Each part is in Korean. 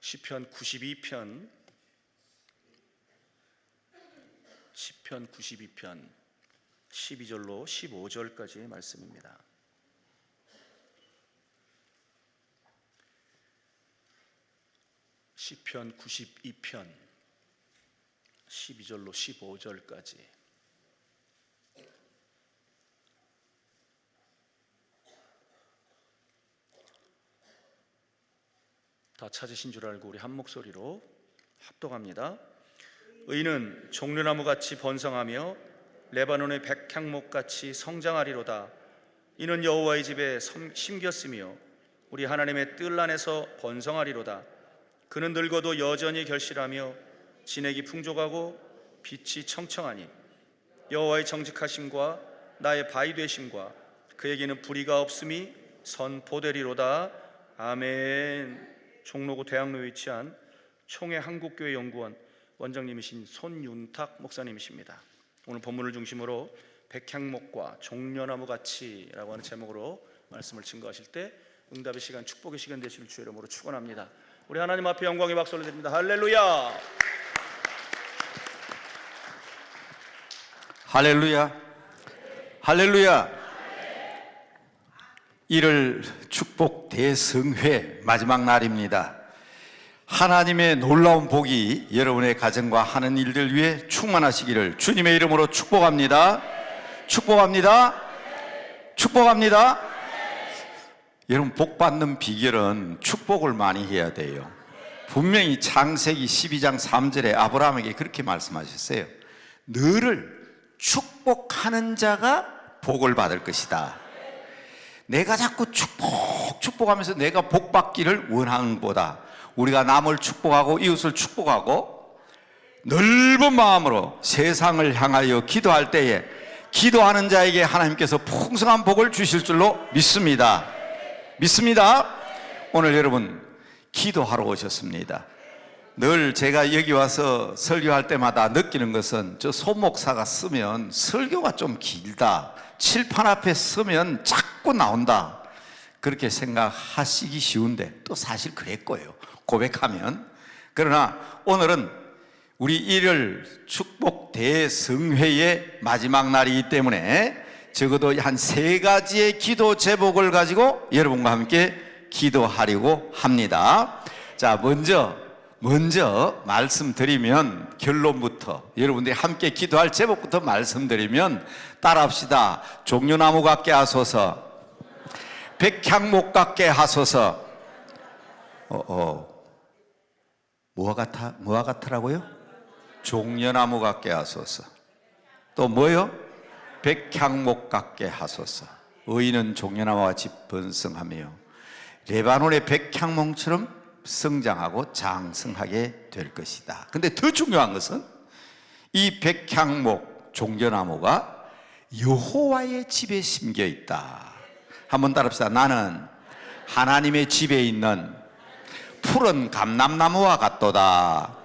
시편 92편 12절로 15절까지의 말씀입니다. 시편 92편 12절로 15절까지. 다 찾으신 줄 알고 우리 한 목소리로 합독합니다. 의인은 종려나무같이 번성하며 레바논의 백향목같이 성장하리로다. 이는 여호와의 집에 심겼으며 우리 하나님의 뜰 안에서 번성하리로다. 그는 늙어도 여전히 결실하며 진액이 풍족하고 빛이 청청하니 여호와의 정직하심과 나의 바위 되심과 그에게는 불의가 없음이 선포되리로다. 아멘. 종로구 대학로에 위치한 총회 한국교회 연구원 원장님이신 손윤탁 목사님이십니다. 오늘 본문을 중심으로 백향목과 종려나무같이라고 하는 제목으로 말씀을 증거하실 때 응답의 시간, 축복의 시간 되시길 주의 이름으로 축원합니다. 우리 하나님 앞에 영광의 박수를 드립니다. 할렐루야. 할렐루야. 할렐루야. 1월 축복 대성회 마지막 날입니다. 하나님의 놀라운 복이 여러분의 가정과 하는 일들 위해 충만하시기를 주님의 이름으로 축복합니다. 축복합니다. 축복합니다. 여러분, 복 받는 비결은 축복을 많이 해야 돼요. 분명히 창세기 12장 3절에 아브라함에게 그렇게 말씀하셨어요. 너를 축복하는 자가 복을 받을 것이다. 내가 자꾸 축복하면서 내가 복 받기를 원하는 것보다 우리가 남을 축복하고 이웃을 축복하고 넓은 마음으로 세상을 향하여 기도할 때에 기도하는 자에게 하나님께서 풍성한 복을 주실 줄로 믿습니다. 믿습니다. 오늘 여러분 기도하러 오셨습니다. 늘 제가 여기 와서 설교할 때마다 느끼는 것은 저 소 목사가 쓰면 설교가 좀 길다, 칠판 앞에 쓰면 자꾸 나온다, 그렇게 생각하시기 쉬운데 또 사실 그랬고요, 고백하면. 그러나 오늘은 우리 1월 축복 대성회의 마지막 날이기 때문에 적어도 한 3가지의 기도 제목을 가지고 여러분과 함께 기도하려고 합니다. 자, 먼저 말씀드리면, 결론부터 여러분들이 함께 기도할 제목부터 말씀드리면 따라합시다. 종려나무 같게 하소서, 백향목 같게 하소서. 뭐와 같으라고요? 종려나무 같게 하소서. 또 뭐요? 백향목 같게 하소서. 의인은 종려나무와 같이 번성하며 레바논의 백향목처럼 성장하고 장성하게 될 것이다. 근데 더 중요한 것은 이 백향목, 종려나무가 여호와의 집에 심겨 있다. 한번 따라합시다. 나는 하나님의 집에 있는 푸른 감람나무와 같도다.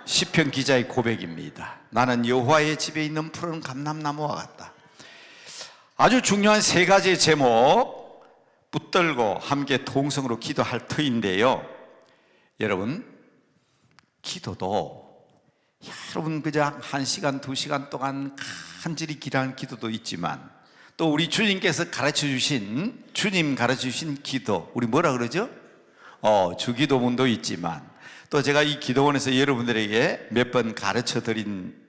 시편 기자의 고백입니다. 나는 여호와의 집에 있는 푸른 감람나무와 같다. 아주 중요한 3가지의 제목 붙들고 함께 통성으로 기도할 터인데요. 여러분, 기도도 여러분 그저 1시간, 2시간 동안 간절히 기도하는 기도도 있지만 또 우리 주님께서 주님 가르쳐 주신 기도, 우리 뭐라 그러죠? 주기도문도 있지만 또 제가 이 기도원에서 여러분들에게 몇 번 가르쳐 드린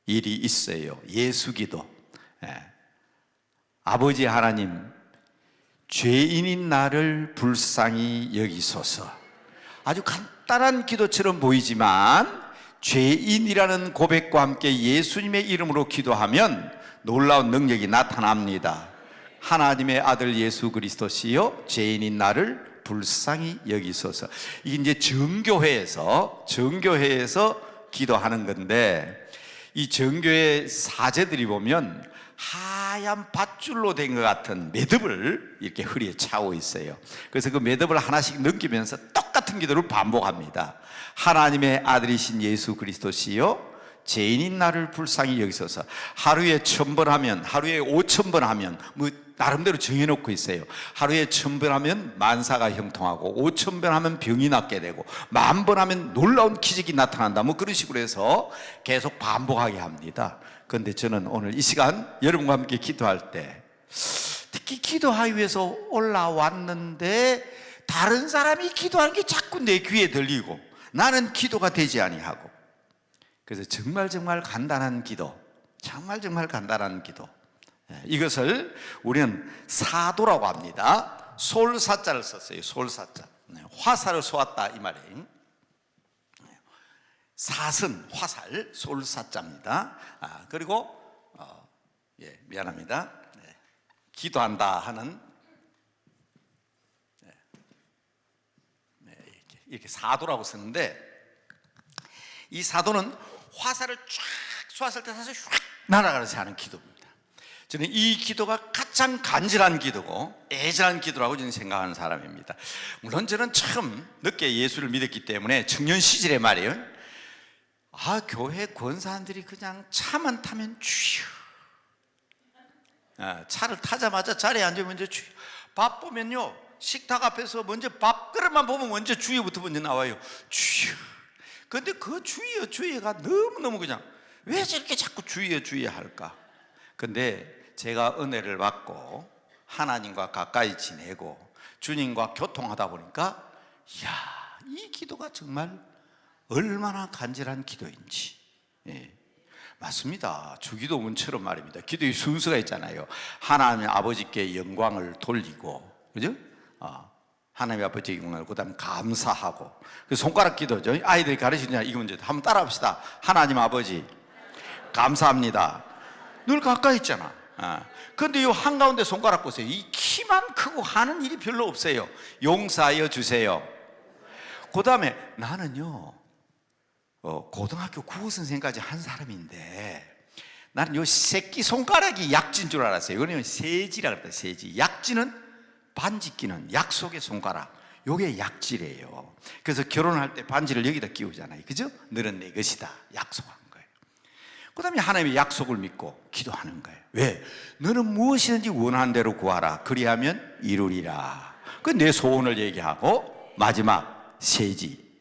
일이 있어요. 예수기도. 아버지 하나님, 죄인인 나를 불쌍히 여기소서. 아주 간단한 기도처럼 보이지만 죄인이라는 고백과 함께 예수님의 이름으로 기도하면 놀라운 능력이 나타납니다. 하나님의 아들 예수 그리스도시여, 죄인인 나를 불쌍히 여기소서. 이게 이제 정교회에서 기도하는 건데, 이 정교회 사제들이 보면 하얀 밧줄로 된 것 같은 매듭을 이렇게 허리에 차고 있어요. 그래서 그 매듭을 하나씩 넘기면서 똑같은 기도를 반복합니다. 하나님의 아들이신 예수 그리스도시여, 죄인인 나를 불쌍히 여기소서. 하루에 1000번 하면, 하루에 5000번 하면 뭐 나름대로 정해놓고 있어요. 하루에 1000번 하면 만사가 형통하고 5000번 하면 병이 낫게 되고 10,000번 하면 놀라운 기적이 나타난다. 뭐 그런 식으로 해서 계속 반복하게 합니다. 그런데 저는 오늘 이 시간 여러분과 함께 기도할 때 특히 기도하기 위해서 올라왔는데 다른 사람이 기도하는 게 자꾸 내 귀에 들리고 나는 기도가 되지 아니하고, 그래서 정말 간단한 기도, 정말 간단한 기도, 이것을 우리는 사도라고 합니다. 솔사자를 썼어요. 솔사자. 화살을 쏘았다 이 말이에요. 사선, 화살, 솔사자입니다. 그리고 미안합니다. 기도한다 하는 이렇게 사도라고 쓰는데, 이 사도는 화살을 쫙 쏘았을 때 사실 휙 날아가서 하는 기도입니다. 저는 이 기도가 가장 간절한 기도고 애절한 기도라고 저는 생각하는 사람입니다. 물론 저는 처음 늦게 예수를 믿었기 때문에 청년 시절에 말이에요, 교회 권사님들이 그냥 차만 타면 주여, 차를 타자마자 자리에 앉으면 먼저 주여, 밥 보면요 식탁 앞에서 먼저 밥그릇만 보면 먼저 주여부터 먼저 나와요. 주여. 그런데 그 주여가 너무너무 그냥 왜 저렇게 자꾸 주여 할까? 근데 제가 은혜를 받고 하나님과 가까이 지내고 주님과 교통하다 보니까 이 기도가 정말 얼마나 간절한 기도인지. 맞습니다. 주기도문처럼 말입니다. 기도의 순서가 있잖아요. 하나님 아버지께 영광을 돌리고, 그죠? 하나님 아버지께 영광을, 그 다음에 감사하고, 그 손가락 기도죠. 아이들이 가르치냐 이거 문제. 한번 따라 합시다. 하나님 아버지 감사합니다. 늘 가까이 있잖아. 그런데 이 한가운데 손가락 보세요. 이 키만 크고 하는 일이 별로 없어요. 용서하여 주세요. 그 다음에 나는요 고등학교 국어선생까지 한 사람인데 나는 요 새끼 손가락이 약지인 줄 알았어요. 이거는 세지라 그랬다. 세지. 약지는 반지 끼는 약속의 손가락, 요게 약지래요. 그래서 결혼할 때 반지를 여기다 끼우잖아요. 그죠? 너는 내 것이다 약속한 거예요. 그 다음에 하나님의 약속을 믿고 기도하는 거예요. 왜? 너는 무엇이든지 원하는 대로 구하라, 그리하면 이루리라. 그 내 소원을 얘기하고 마지막 세지,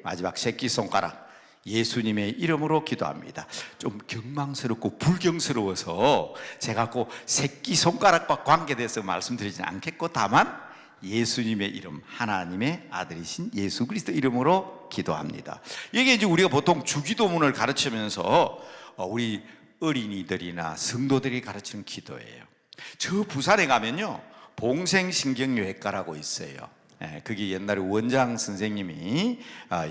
마지막 새끼손가락, 예수님의 이름으로 기도합니다. 좀 경망스럽고 불경스러워서 제가 꼭 새끼손가락과 관계돼서 말씀드리지는 않겠고, 다만 예수님의 이름, 하나님의 아들이신 예수 그리스도 이름으로 기도합니다. 이게 이제 우리가 보통 주기도문을 가르치면서 우리 어린이들이나 성도들이 가르치는 기도예요. 저 부산에 가면요 봉생신경외과라고 있어요. 그게 옛날에 원장 선생님이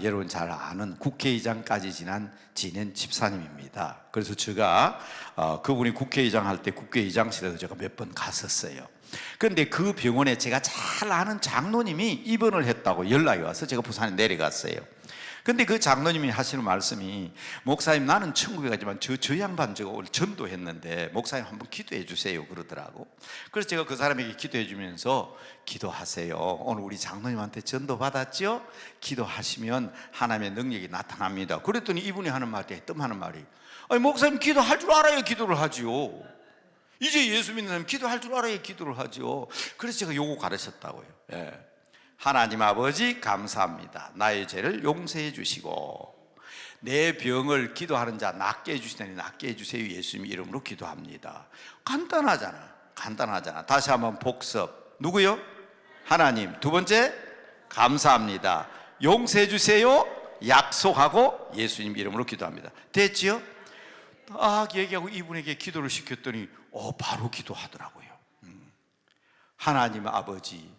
여러분 잘 아는 국회의장까지 지낸 집사님입니다. 그래서 제가 그분이 국회의장 할 때 국회의장실에도 제가 몇 번 갔었어요. 그런데 그 병원에 제가 잘 아는 장로님이 입원을 했다고 연락이 와서 제가 부산에 내려갔어요. 근데 그 장로님이 하시는 말씀이, 목사님 나는 천국에 가지만 저 양반 저거 오늘 전도했는데 목사님 한번 기도해 주세요 그러더라고. 그래서 제가 그 사람에게 기도해 주면서, 기도하세요, 오늘 우리 장로님한테 전도 받았죠? 기도하시면 하나님의 능력이 나타납니다. 그랬더니 이분이 하는 말이, 뜸하는 말이, 아니 목사님 기도할 줄 알아야 기도를 하지요. 이제 예수 믿는 사람 기도할 줄 알아야 기도를 하지요. 그래서 제가 요거 가르쳤다고요. 하나님 아버지 감사합니다. 나의 죄를 용서해 주시고 내 병을 기도하는 자 낫게 해주시다니 낫게 해주세요. 예수님 이름으로 기도합니다. 간단하잖아. 다시 한번 복습. 누구요? 하나님. 두 번째, 감사합니다. 용서해 주세요. 약속하고 예수님 이름으로 기도합니다. 됐지요? 딱 얘기하고 이분에게 기도를 시켰더니 바로 기도하더라고요. 하나님 아버지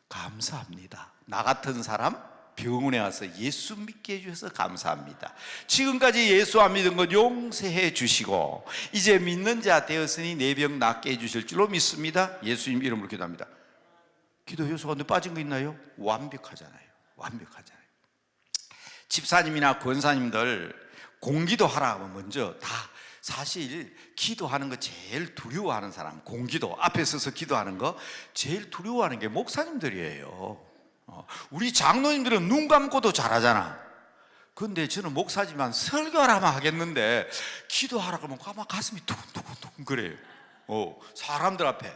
감사합니다. 나 같은 사람 병원에 와서 예수 믿게 해주셔서 감사합니다. 지금까지 예수 안 믿은 것 용서해 주시고 이제 믿는 자 되었으니 내 병 낫게 해주실 줄로 믿습니다. 예수님 이름으로 기도합니다. 기도 요소 가운데 빠진 거 있나요? 완벽하잖아요. 집사님이나 권사님들 공기도 하라 하면 먼저 다 사실 기도하는 거 제일 두려워하는 사람, 공기도 앞에 서서 기도하는 거 제일 두려워하는 게 목사님들이에요. 우리 장로님들은 눈 감고도 잘하잖아. 그런데 저는 목사지만 설교하라면 하겠는데 기도하라고 하면 아마 가슴이 두근두근 그래요. 사람들 앞에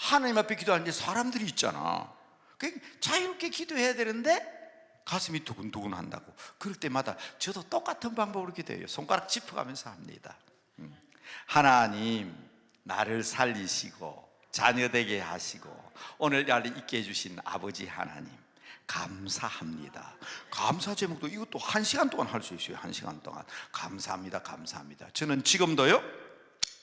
하나님 앞에 기도하는데 사람들이 있잖아. 자유롭게 기도해야 되는데 가슴이 두근두근 한다고. 그럴 때마다 저도 똑같은 방법으로 기도해요. 손가락 짚어가면서 합니다. 하나님, 나를 살리시고 자녀되게 하시고 오늘 나를 있게 해주신 아버지 하나님 감사합니다. 감사 제목도 이것도 1시간 동안 할 수 있어요. 1시간 동안 감사합니다, 감사합니다. 저는 지금도요,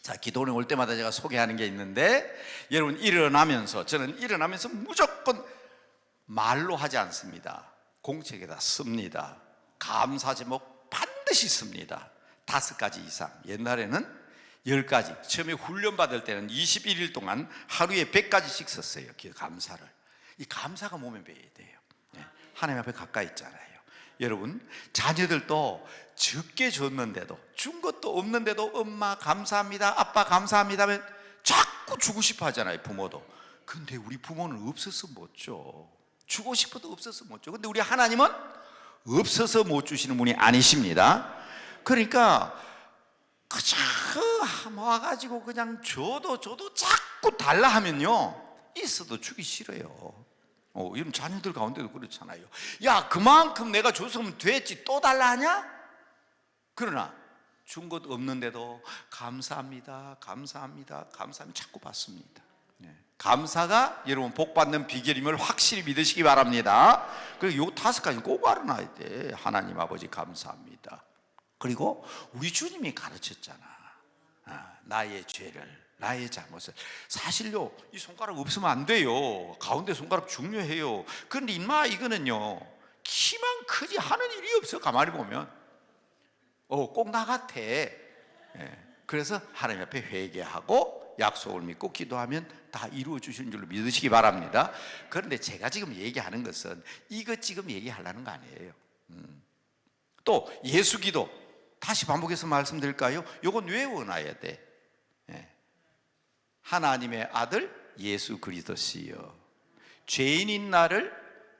자, 기도원에 올 때마다 제가 소개하는 게 있는데, 여러분 저는 일어나면서 무조건 말로 하지 않습니다. 공책에다 씁니다. 감사 제목 반드시 씁니다. 5가지 이상. 옛날에는 10가지. 처음에 훈련 받을 때는 21일 동안 하루에 100가지씩 썼어요. 감사를. 이 감사가 몸에 배야 돼요. 하나님 앞에 가까이 있잖아요. 여러분, 자녀들도 적게 줬는데도, 준 것도 없는데도 엄마 감사합니다, 아빠 감사합니다 하면 자꾸 주고 싶어 하잖아요, 부모도. 근데 우리 부모는 없어서 못 줘. 주고 싶어도 없어서 못 줘. 근데 우리 하나님은 없어서 못 주시는 분이 아니십니다. 그러니까 그저 와가지고 그냥 줘도 자꾸 달라 하면요, 있어도 주기 싫어요. 이런 자녀들 가운데도 그렇잖아요. 야, 그만큼 내가 줬으면 됐지 또 달라 하냐? 그러나 준 것 없는데도 감사합니다, 감사합니다, 감사합니다 자꾸 받습니다. 감사가 여러분 복 받는 비결임을 확실히 믿으시기 바랍니다. 그리고 요 5가지는 꼭 알아놔야 돼. 하나님 아버지 감사합니다. 그리고 우리 주님이 가르쳤잖아. 나의 죄를, 나의 잘못을. 사실요, 이 손가락 없으면 안 돼요. 가운데 손가락 중요해요. 그런데 인마 이거는요, 키만 크지 하는 일이 없어. 가만히 보면 꼭 나 같아. 그래서 하나님 앞에 회개하고 약속을 믿고 기도하면 다 이루어 주시는 줄로 믿으시기 바랍니다. 그런데 제가 지금 얘기하는 것은 이것 지금 얘기하려는 거 아니에요. 또 예수기도 다시 반복해서 말씀드릴까요? 요건 외워놔야 돼. 하나님의 아들 예수 그리스도시여, 죄인인 나를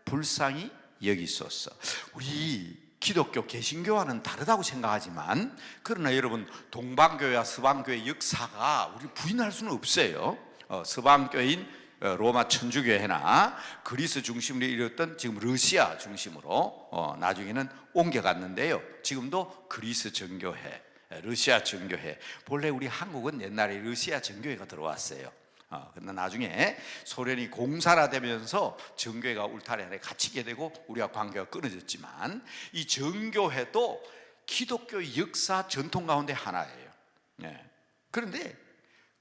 불쌍히 여기소서. 우리 기독교 개신교와는 다르다고 생각하지만, 그러나 여러분, 동방교회와 서방교회 역사가 우리 부인할 수는 없어요. 서방교회인 로마 천주교회나 그리스 중심으로 이뤘던 지금 러시아 중심으로 나중에는 옮겨갔는데요. 지금도 그리스 정교회, 러시아 정교회. 본래 우리 한국은 옛날에 러시아 정교회가 들어왔어요. 근데 나중에 소련이 공산화되면서 정교회가 울타리 안에 갇히게 되고 우리와 관계가 끊어졌지만, 이 정교회도 기독교 역사 전통 가운데 하나예요. 그런데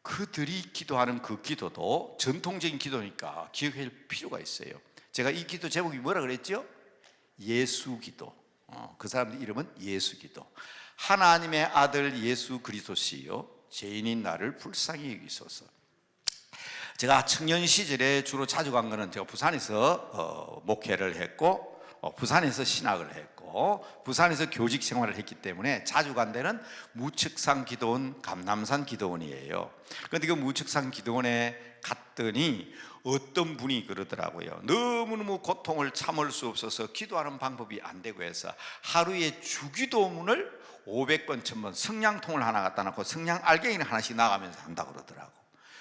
그들이 기도하는 그 기도도 전통적인 기도니까 기억할 필요가 있어요. 제가 이 기도 제목이 뭐라 그랬죠? 예수기도. 그 사람들 이름은 예수기도. 하나님의 아들 예수 그리스도시여, 죄인인 나를 불쌍히 여기소서. 제가 청년 시절에 주로 자주 간 거는, 제가 부산에서 목회를 했고 부산에서 신학을 했고 부산에서 교직 생활을 했기 때문에 자주 간 데는 무측산 기도원, 감남산 기도원이에요. 그런데 그 무측산 기도원에 갔더니 어떤 분이 그러더라고요. 너무너무 고통을 참을 수 없어서 기도하는 방법이 안 되고 해서 하루에 주기도문을 500번, 1000번 성냥통을 하나 갖다 놓고 성냥 알갱이를 하나씩 나가면서 한다고 그러더라고.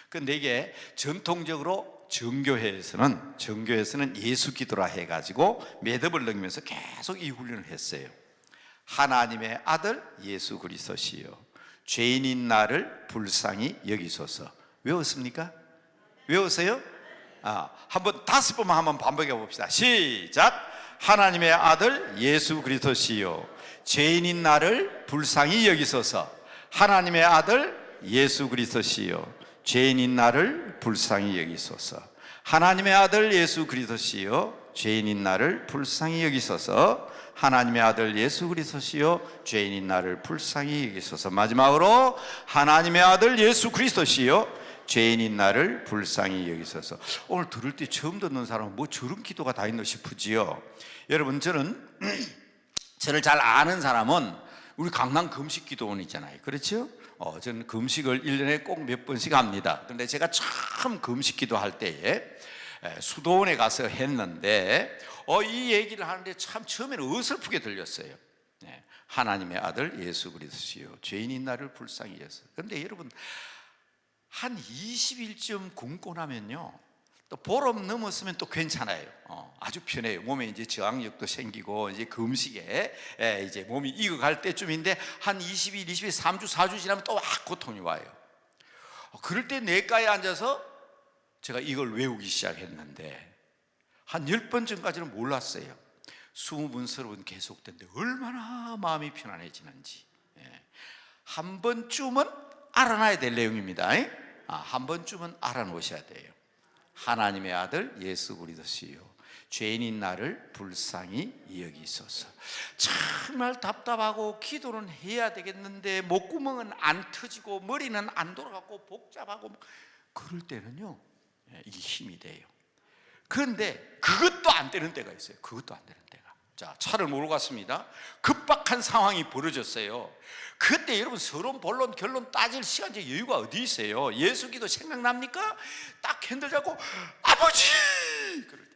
근데 이게 전통적으로 정교회에서는 예수 기도라 해가지고 매듭을 넣으면서 계속 이 훈련을 했어요. 하나님의 아들 예수 그리스도시여, 죄인인 나를 불쌍히 여기소서. 외웠습니까? 외웠어요? 한번 5번만 한번 반복해 봅시다. 시작. 하나님의 아들 예수 그리스도시여, 죄인인 나를 불쌍히 여기소서. 하나님의 아들 예수 그리스도시여, 죄인인 나를 불쌍히 여기소서. 하나님의 아들 예수 그리스도시여, 죄인인 나를 불쌍히 여기소서. 하나님의 아들 예수 그리스도시여, 죄인인 나를 불쌍히 여기소서. 마지막으로 하나님의 아들 예수 그리스도시여, 죄인인 나를 불쌍히 여기소서. 오늘 들을 때 처음 듣는 사람은 뭐 저런 기도가 다 있나 싶으지요. 여러분, 저를 잘 아는 사람은 우리 강남 금식 기도원 있잖아요. 그렇죠? 저는 금식을 1년에 꼭 몇 번씩 합니다. 그런데 제가 처음 금식 기도할 때에 수도원에 가서 했는데 이 얘기를 하는데 참 처음에는 어설프게 들렸어요. 하나님의 아들 예수 그리스도시여, 죄인인 나를 불쌍히 여기소서. 그런데 여러분, 한 20일쯤 굶고 나면요, 또 보름 넘었으면 또 괜찮아요. 아주 편해요. 몸에 이제 저항력도 생기고 이제 그 음식에 이제 몸이 익어갈 때쯤인데 한 20일, 20일, 3주, 4주 지나면 또 고통이 와요. 그럴 때 냇가에 앉아서 제가 이걸 외우기 시작했는데 한 10번쯤까지는 몰랐어요. 20번, 30번 계속된데 얼마나 마음이 편안해지는지. 한 번쯤은 알아놔야 될 내용입니다. 한 번쯤은 알아놓으셔야 돼요. 하나님의 아들 예수 그리스도시요 죄인인 나를 불쌍히 여기소서. 정말 답답하고 기도는 해야 되겠는데 목구멍은 안 터지고 머리는 안 돌아가고 복잡하고 그럴 때는요, 이게 힘이 돼요. 그런데 그것도 안 되는 때가 있어요. 그것도 안 되는 때가. 자, 차를 몰고 갔습니다. 급박한 상황이 벌어졌어요. 그때 여러분 서론, 본론, 결론 따질 시간적 여유가 어디 있어요? 예수 기도 생각납니까? 딱 핸들 잡고 아버지! 그럴 때,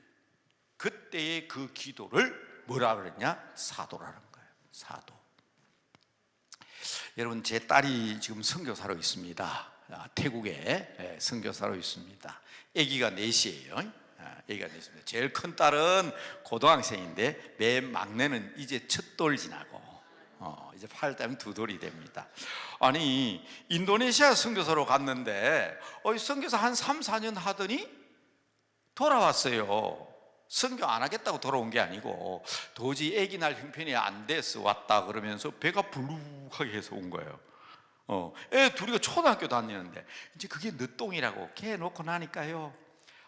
그때의 그 기도를 뭐라 그랬냐? 사도라는 거예요. 사도. 여러분, 제 딸이 지금 선교사로 있습니다. 태국에 선교사로 있습니다. 아기가 넷이에요. 아기가 넷입니다. 제일 큰 딸은 고등학생인데 맨 막내는 이제 첫 돌 지나고 이제 8달이면 2돌이 됩니다. 아니, 인도네시아 선교사로 갔는데 선교사 한 3, 4년 하더니 돌아왔어요. 선교 안 하겠다고 돌아온 게 아니고 도저히 아기 날 형편이 안 돼서 왔다 그러면서 배가 불룩하게 해서 온 거예요. 애 둘이가 초등학교 다니는데 이제 그게 늦동이라고 걔 놓고 나니까요,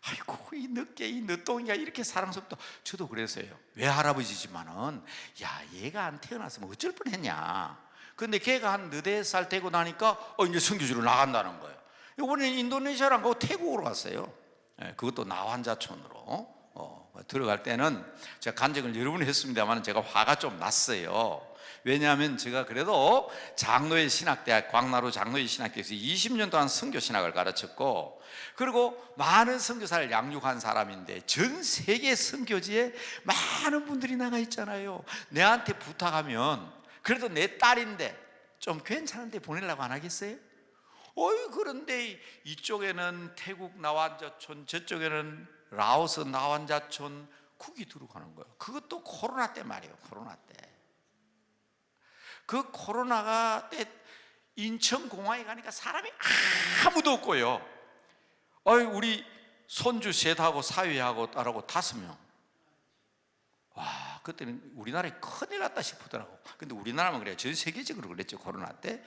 아이고 이 늦게 이 늦동이가 이렇게 사랑스럽다. 저도 그랬어요. 외할아버지지만은 야, 얘가 안 태어났으면 어쩔 뻔했냐. 근데 걔가 한 4살 되고 나니까 이제 선교지로 나간다는 거예요. 이번에는 인도네시아를 안 가고 태국으로 갔어요. 그것도 나환자촌으로. 들어갈 때는 제가 간증을 여러 번 했습니다만 제가 화가 좀 났어요. 왜냐하면 제가 그래도 장로회 신학대학, 광나루 장로회 신학교에서 20년 동안 선교 신학을 가르쳤고, 그리고 많은 선교사를 양육한 사람인데 전 세계 선교지에 많은 분들이 나가 있잖아요. 내한테 부탁하면 그래도 내 딸인데 좀 괜찮은 데 보내려고 안 하겠어요? 그런데 이쪽에는 태국 나완자촌, 저쪽에는 라오스 나완자촌, 국이 들어가는 거예요. 그것도 코로나 때 말이에요. 코로나 때. 그 코로나가 때 인천공항에 가니까 사람이 아무도 없고요. 우리 손주 셋하고 사위하고 딸하고 5명. 와, 그때는 우리나라에 큰일 났다 싶더라고. 근데 우리나라만 그래요. 전 세계적으로 그랬죠, 코로나 때.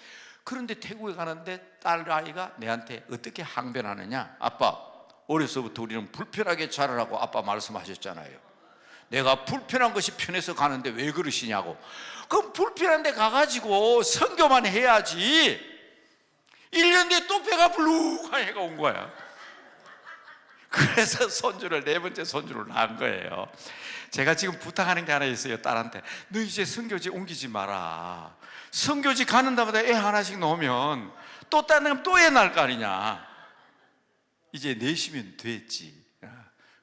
그런데 태국에 가는데 딸 아이가 내한테 어떻게 항변하느냐? 아빠, 어려서부터 우리는 불편하게 자라라고 아빠 말씀하셨잖아요. 내가 불편한 것이 편해서 가는데 왜 그러시냐고. 그럼 불편한 데 가가지고 선교만 해야지. 1년 뒤에 또 배가 불룩한 애가 온 거야. 그래서 손주를, 4번째 손주를 낳은 거예요. 제가 지금 부탁하는 게 하나 있어요. 딸한테, 너 이제 선교지 옮기지 마라. 선교지 가는 데마다 애 하나씩 놓으면 또 다른 또 애 낳을 거 아니냐. 이제 내시면 됐지.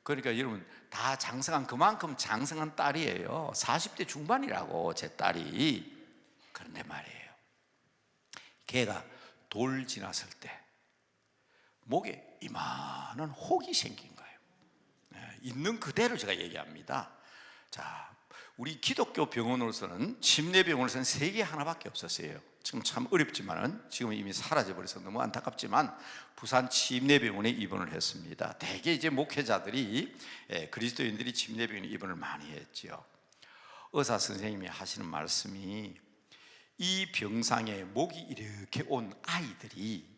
그러니까 여러분, 다 장성한, 그만큼 장성한 딸이에요. 40대 중반이라고, 제 딸이. 그런데 말이에요, 걔가 돌 지났을 때 목에 이만한 혹이 생긴 거예요. 있는 그대로 제가 얘기합니다. 자, 우리 기독교 병원으로서는, 침례병원으로서는 세계 하나밖에 없었어요. 지금 참 어렵지만은, 지금은 이미 사라져버려서 너무 안타깝지만 부산 침례병원에 입원을 했습니다. 대개 이제 목회자들이, 그리스도인들이 침례병원에 입원을 많이 했죠. 의사 선생님이 하시는 말씀이, 이 병상에 목이 이렇게 온 아이들이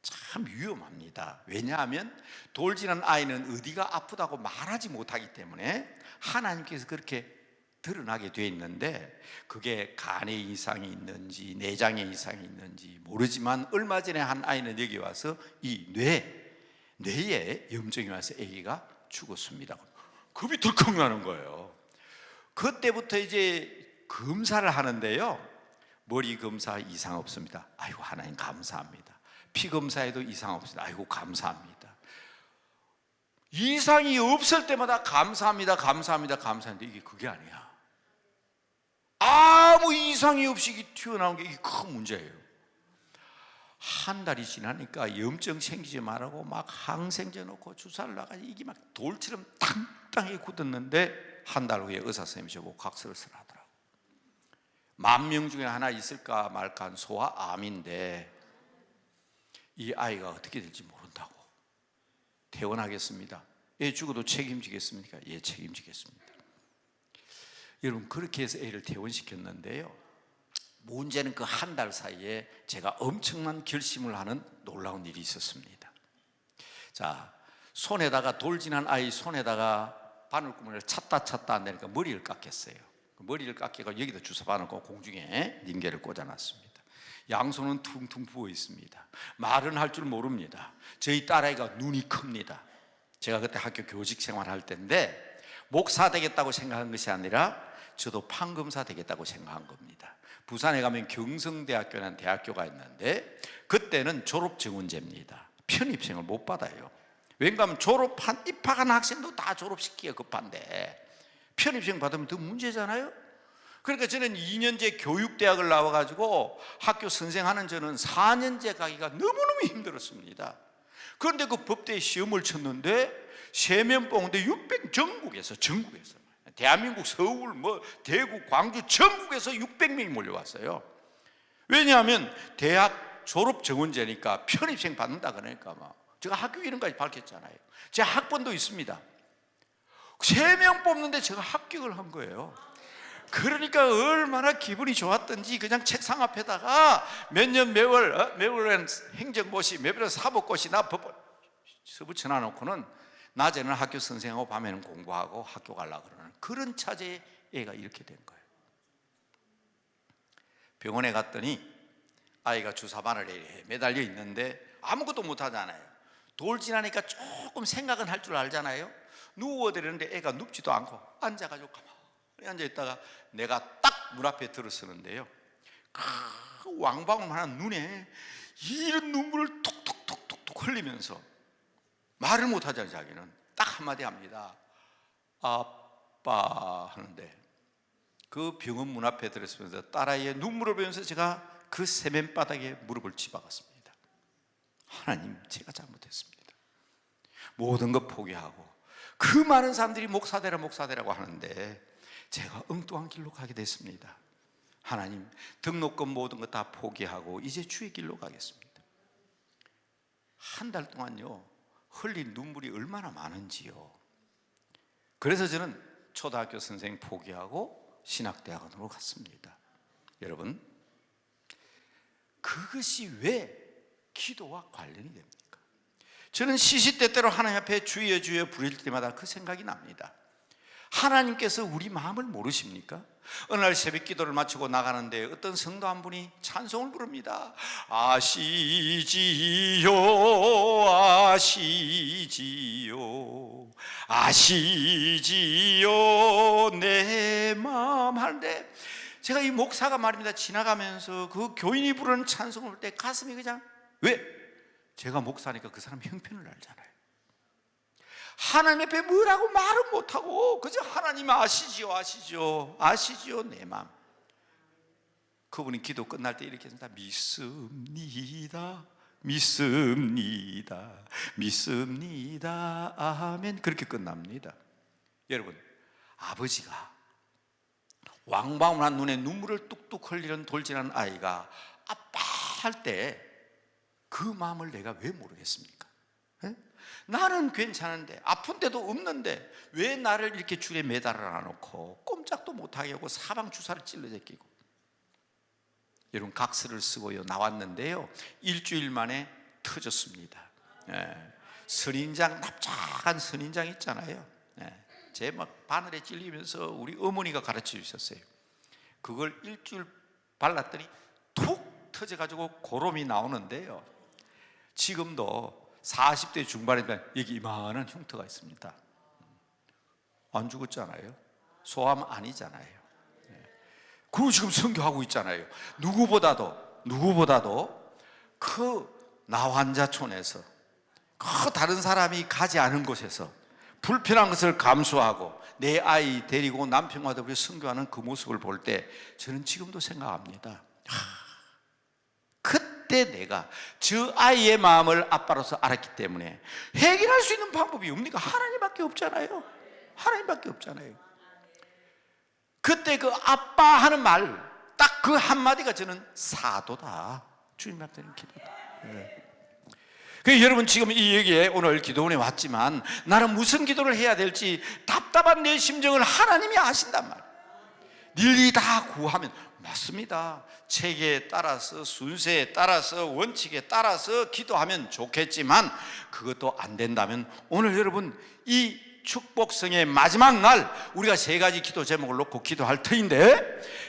참 위험합니다. 왜냐하면 돌지난 아이는 어디가 아프다고 말하지 못하기 때문에 하나님께서 그렇게 드러나게 되어 있는데, 그게 간에 이상이 있는지 내장에 이상이 있는지 모르지만 얼마 전에 한 아이는 여기 와서 이 뇌에 염증이 와서 아기가 죽었습니다. 겁이 덜컥 나는 거예요. 그때부터 이제 검사를 하는데요, 머리 검사 이상 없습니다. 아이고 하나님 감사합니다. 피 검사에도 이상 없습니다. 아이고 감사합니다. 이상이 없을 때마다 감사합니다, 감사합니다, 감사합니다. 이게 그게 아니야. 아무 이상이 없이 튀어나온 게 이게 큰 문제예요. 한 달이 지나니까 염증 생기지 말라고 막 항생제 넣고 주사를 놔가지고 이게 막 돌처럼 땅땅하게 굳었는데 한 달 후에 의사 선생님이 저보고 각서를 쓰라더라고. 10,000명 중에 하나 있을까 말까 한 소아암인데 이 아이가 어떻게 될지 모른다고. 퇴원하겠습니다. 애 죽어도 책임지겠습니까? 예, 책임지겠습니다. 여러분, 그렇게 해서 애를 퇴원시켰는데요, 문제는 그 한 달 사이에 제가 엄청난 결심을 하는 놀라운 일이 있었습니다. 자, 손에다가 돌진한 아이 손에다가 바늘구멍을 찾다 안 되니까 머리를 깎였어요. 머리를 깎여서 여기다 주사 바늘고 공중에 닌게를 꽂아놨습니다. 양손은 퉁퉁 부어 있습니다. 말은 할 줄 모릅니다. 저희 딸아이가 눈이 큽니다. 제가 그때 학교 교직 생활할 때인데 목사 되겠다고 생각한 것이 아니라 저도 판검사 되겠다고 생각한 겁니다. 부산에 가면 경성대학교라는 대학교가 있는데 그때는 졸업증언제입니다. 편입생을 못 받아요. 왜냐하면 입학한 학생도 다 졸업시키기가 급한데 편입생 받으면 더 문제잖아요. 그러니까 저는 2년제 교육대학을 나와가지고 학교 선생하는 저는 4년제 가기가 너무너무 힘들었습니다. 그런데 그 법대에 시험을 쳤는데 3명 뽑는데 600 전국에서 대한민국 서울 대구 광주 전국에서 600명이 몰려왔어요. 왜냐하면 대학 졸업 정원제니까 편입생 받는다 그러니까 제가 학교 이름까지 밝혔잖아요. 제 학번도 있습니다. 3명 뽑는데 제가 합격을 한 거예요. 그러니까 얼마나 기분이 좋았던지 그냥 책상 앞에다가 몇년 매월엔 행정고시, 매월엔 사법고시나 법원 붙여놔 놓고는 낮에는 학교 선생하고 밤에는 공부하고 학교 가려고 그러는 그런 차제의 애가 이렇게 된 거예요. 병원에 갔더니 아이가 주사바늘에 매달려 있는데 아무것도 못하잖아요. 돌진하니까 조금 생각은 할 줄 알잖아요. 누워드리는데 애가 눕지도 않고 앉아가지고 가만히 앉아있다가 내가 딱 문 앞에 들어서는데요, 그 왕방울만한 눈에 이런 눈물을 톡톡톡톡 흘리면서 말을 못하잖아요. 자기는 딱 한마디 합니다. 아빠 하는데 그 병원 문 앞에 들어서면서 딸아이의 눈물을 보면서 제가 그 세면바닥에 무릎을 치박았습니다. 하나님, 제가 잘못했습니다. 모든 것 포기하고 그 많은 사람들이 목사되라고 하는데 제가 엉뚱한 길로 가게 됐습니다. 하나님, 등록금 모든 것 다 포기하고 이제 주의 길로 가겠습니다. 한 달 동안요 흘린 눈물이 얼마나 많은지요. 그래서 저는 초등학교 선생 포기하고 신학대학원으로 갔습니다. 여러분, 그것이 왜 기도와 관련이 됩니까? 저는 시시때때로 하나님 앞에 주여 주여 부를 때마다 그 생각이 납니다. 하나님께서 우리 마음을 모르십니까? 어느 날 새벽 기도를 마치고 나가는데 어떤 성도 한 분이 찬송을 부릅니다. 아시지요 내 마음 하는데 제가 이 목사가 말입니다 지나가면서 그 교인이 부르는 찬송을 볼 때 가슴이 그냥, 왜? 제가 목사니까 그 사람 형편을 알잖아요. 하나님 앞에 뭐라고 말은 못하고 그저 하나님 아시지요 내 마음. 그분이 기도 끝날 때 이렇게 했습니다. 믿습니다 아멘. 그렇게 끝납니다. 여러분, 아버지가 왕방울한 눈에 눈물을 뚝뚝 흘리는 돌진한 아이가 아빠 할 때 그 마음을 내가 왜 모르겠습니까? 에? 나는 괜찮은데 아픈 데도 없는데 왜 나를 이렇게 줄에 매달아 놓고 꼼짝도 못하게 하고 사방 주사를 찔러 제끼고. 여러분, 각서를 쓰고요 나왔는데요, 일주일 만에 터졌습니다. 선인장, 납작한 선인장 있잖아요. 제 막 바늘에 찔리면서 우리 어머니가 가르쳐 주셨어요. 그걸 일주일 발랐더니 툭 터져가지고 고름이 나오는데요, 지금도 40대 중반이면 여기 이만한 흉터가 있습니다. 안 죽었잖아요. 소암 아니잖아요. 그리고 지금 선교하고 있잖아요. 누구보다도 그 나환자촌에서 그 다른 사람이 가지 않은 곳에서 불편한 것을 감수하고 내 아이 데리고 남편과 더불어 선교하는 그 모습을 볼 때 저는 지금도 생각합니다. 그때 그때 내가 저 아이의 마음을 아빠로서 알았기 때문에 해결할 수 있는 방법이 뭡니까? 하나님밖에 없잖아요. 하나님밖에 없잖아요. 그때 그 아빠 하는 말 딱 그 한마디가 저는 사도다. 주님한테는 기도다. 여러분 지금 이 얘기에 오늘 기도원에 왔지만 나는 무슨 기도를 해야 될지 답답한 내 심정을 하나님이 아신단 말이에요. 일일이 다 구하면 맞습니다. 체계에 따라서 순서에 따라서 원칙에 따라서 기도하면 좋겠지만 그것도 안 된다면 오늘 여러분 이 축복성의 마지막 날 우리가 세 가지 기도 제목을 놓고 기도할 터인데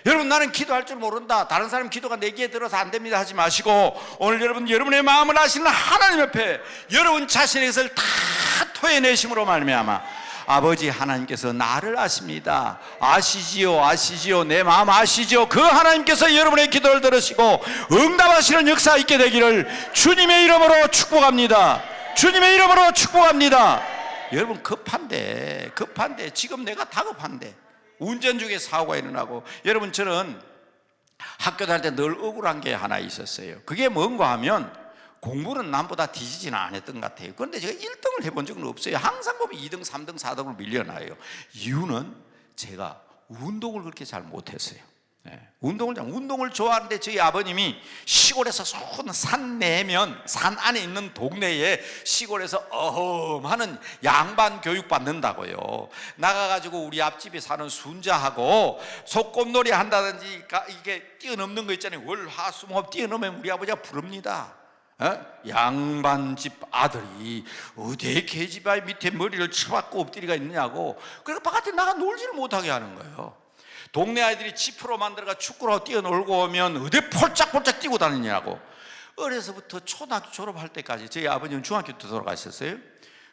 여러분 나는 기도할 줄 모른다, 다른 사람 기도가 내 귀에 들어서 안 됩니다 하지 마시고 오늘 여러분 여러분의 마음을 아시는 하나님 옆에 여러분 자신의 것을 다 토해내심으로 말미암아 아버지 하나님께서 나를 아십니다. 아시지요 내 마음 아시지요. 그 하나님께서 여러분의 기도를 들으시고 응답하시는 역사 있게 되기를 주님의 이름으로 축복합니다. 주님의 이름으로 축복합니다. 여러분 급한데 지금 내가 다급한데 운전 중에 사고가 일어나고 여러분 저는 학교 다닐 때 늘 억울한 게 하나 있었어요. 그게 뭔가 하면 공부는 남보다 뒤지지는 않았던 것 같아요. 그런데 제가 1등을 해본 적은 없어요. 항상 보면 2등, 3등, 4등을 밀려나요. 이유는 제가 운동을 그렇게 잘 못했어요. 운동을 좋아하는데 저희 아버님이 시골에서 산 내면 산 안에 있는 동네에 시골에서 어험하는 양반 교육 받는다고요. 나가가지고 우리 앞집에 사는 순자하고 소꿉놀이 한다든지 이게 뛰어넘는 거 있잖아요. 월화수목 뛰어넘으면 우리 아버지가 부릅니다. 양반집 아들이 어디에 계집아이 밑에 머리를 쳐박고 엎드리가 있느냐고. 그래서 바깥에 나가 놀지를 못하게 하는 거예요. 동네 아이들이 지프로 만들어가 축구로 뛰어놀고 오면 어디 폴짝폴짝 뛰고 다니냐고. 어려서부터 초등학교 졸업할 때까지 저희 아버님은 중학교 때 돌아가셨어요.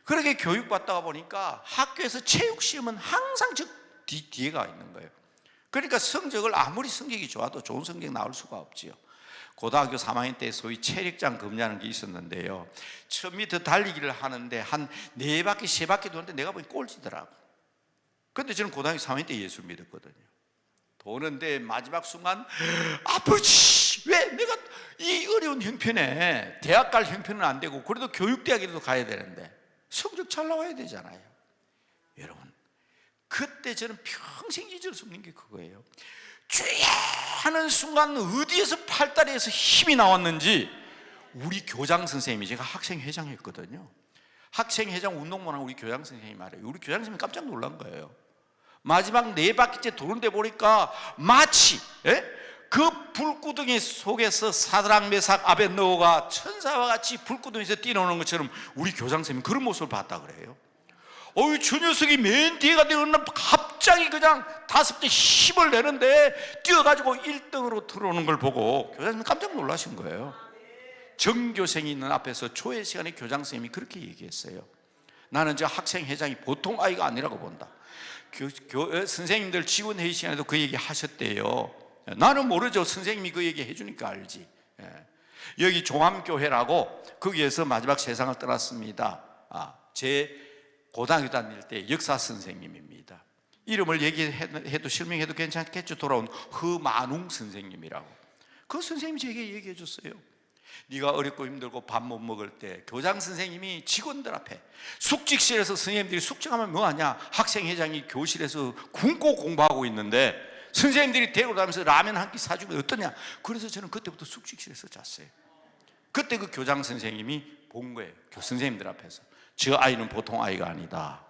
그렇게 교육받다가 보니까 학교에서 체육시험은 항상 저 뒤에가 있는 거예요. 그러니까 성적을 아무리 성적이 좋아도 좋은 성적 나올 수가 없지요. 고등학교 3학년 때 소위 체력장 검사하는 게 있었는데요, 1000m 달리기를 하는데 한 4바퀴 3바퀴 도는데 내가 보니 꼴찌더라고. 그런데 저는 고등학교 3학년 때 예수 믿었거든요. 도는데 마지막 순간 아버지 왜 내가 이 어려운 형편에 대학 갈 형편은 안 되고 그래도 교육대학이라도 가야 되는데 성적 잘 나와야 되잖아요. 여러분 그때 저는 평생 잊을 수 없는 게 그거예요. 주야 하는 순간 어디에서 팔다리에서 힘이 나왔는지 우리 교장 선생님이, 제가 학생회장 했거든요. 학생회장 운동만 하고 우리 교장 선생님이 말해요. 우리 교장 선생님이 깜짝 놀란 거예요. 마지막 4바퀴째 도는데 보니까 마치 그 불구덩이 속에서 사드락 메삭 아벳느고가 천사와 같이 불구덩이에서 뛰어오는 것처럼 우리 교장 선생님이 그런 모습을 봤다 그래요. 저 녀석이 맨 뒤에가 되는 갑자기 그냥 5배 힘을 내는데 뛰어가지고 1등으로 들어오는 걸 보고 교장님이 깜짝 놀라신 거예요. 전교생이 있는 앞에서 초회 시간에 교장 선생님이 그렇게 얘기했어요. 나는 저 학생회장이 보통 아이가 아니라고 본다. 선생님들 지원회의 시간에도 그 얘기 하셨대요. 나는 모르죠. 선생님이 그 얘기 해주니까 알지. 여기 종암교회라고 거기에서 마지막 세상을 떠났습니다. 제 고등학교 다닐 때 역사 선생님입니다. 이름을 얘기해도 실명해도 괜찮겠죠. 돌아온 허만웅 선생님이라고. 그 선생님이 제게 얘기해 줬어요. 네가 어렵고 힘들고 밥 못 먹을 때 교장 선생님이 직원들 앞에 숙직실에서 선생님들이 숙직하면 뭐하냐, 학생회장이 교실에서 굶고 공부하고 있는데 선생님들이 데리고 다니면서 라면 한 끼 사주면 어떠냐. 그래서 저는 그때부터 숙직실에서 잤어요. 그때 그 교장 선생님이 본 거예요. 선생님들 앞에서 저 아이는 보통 아이가 아니다.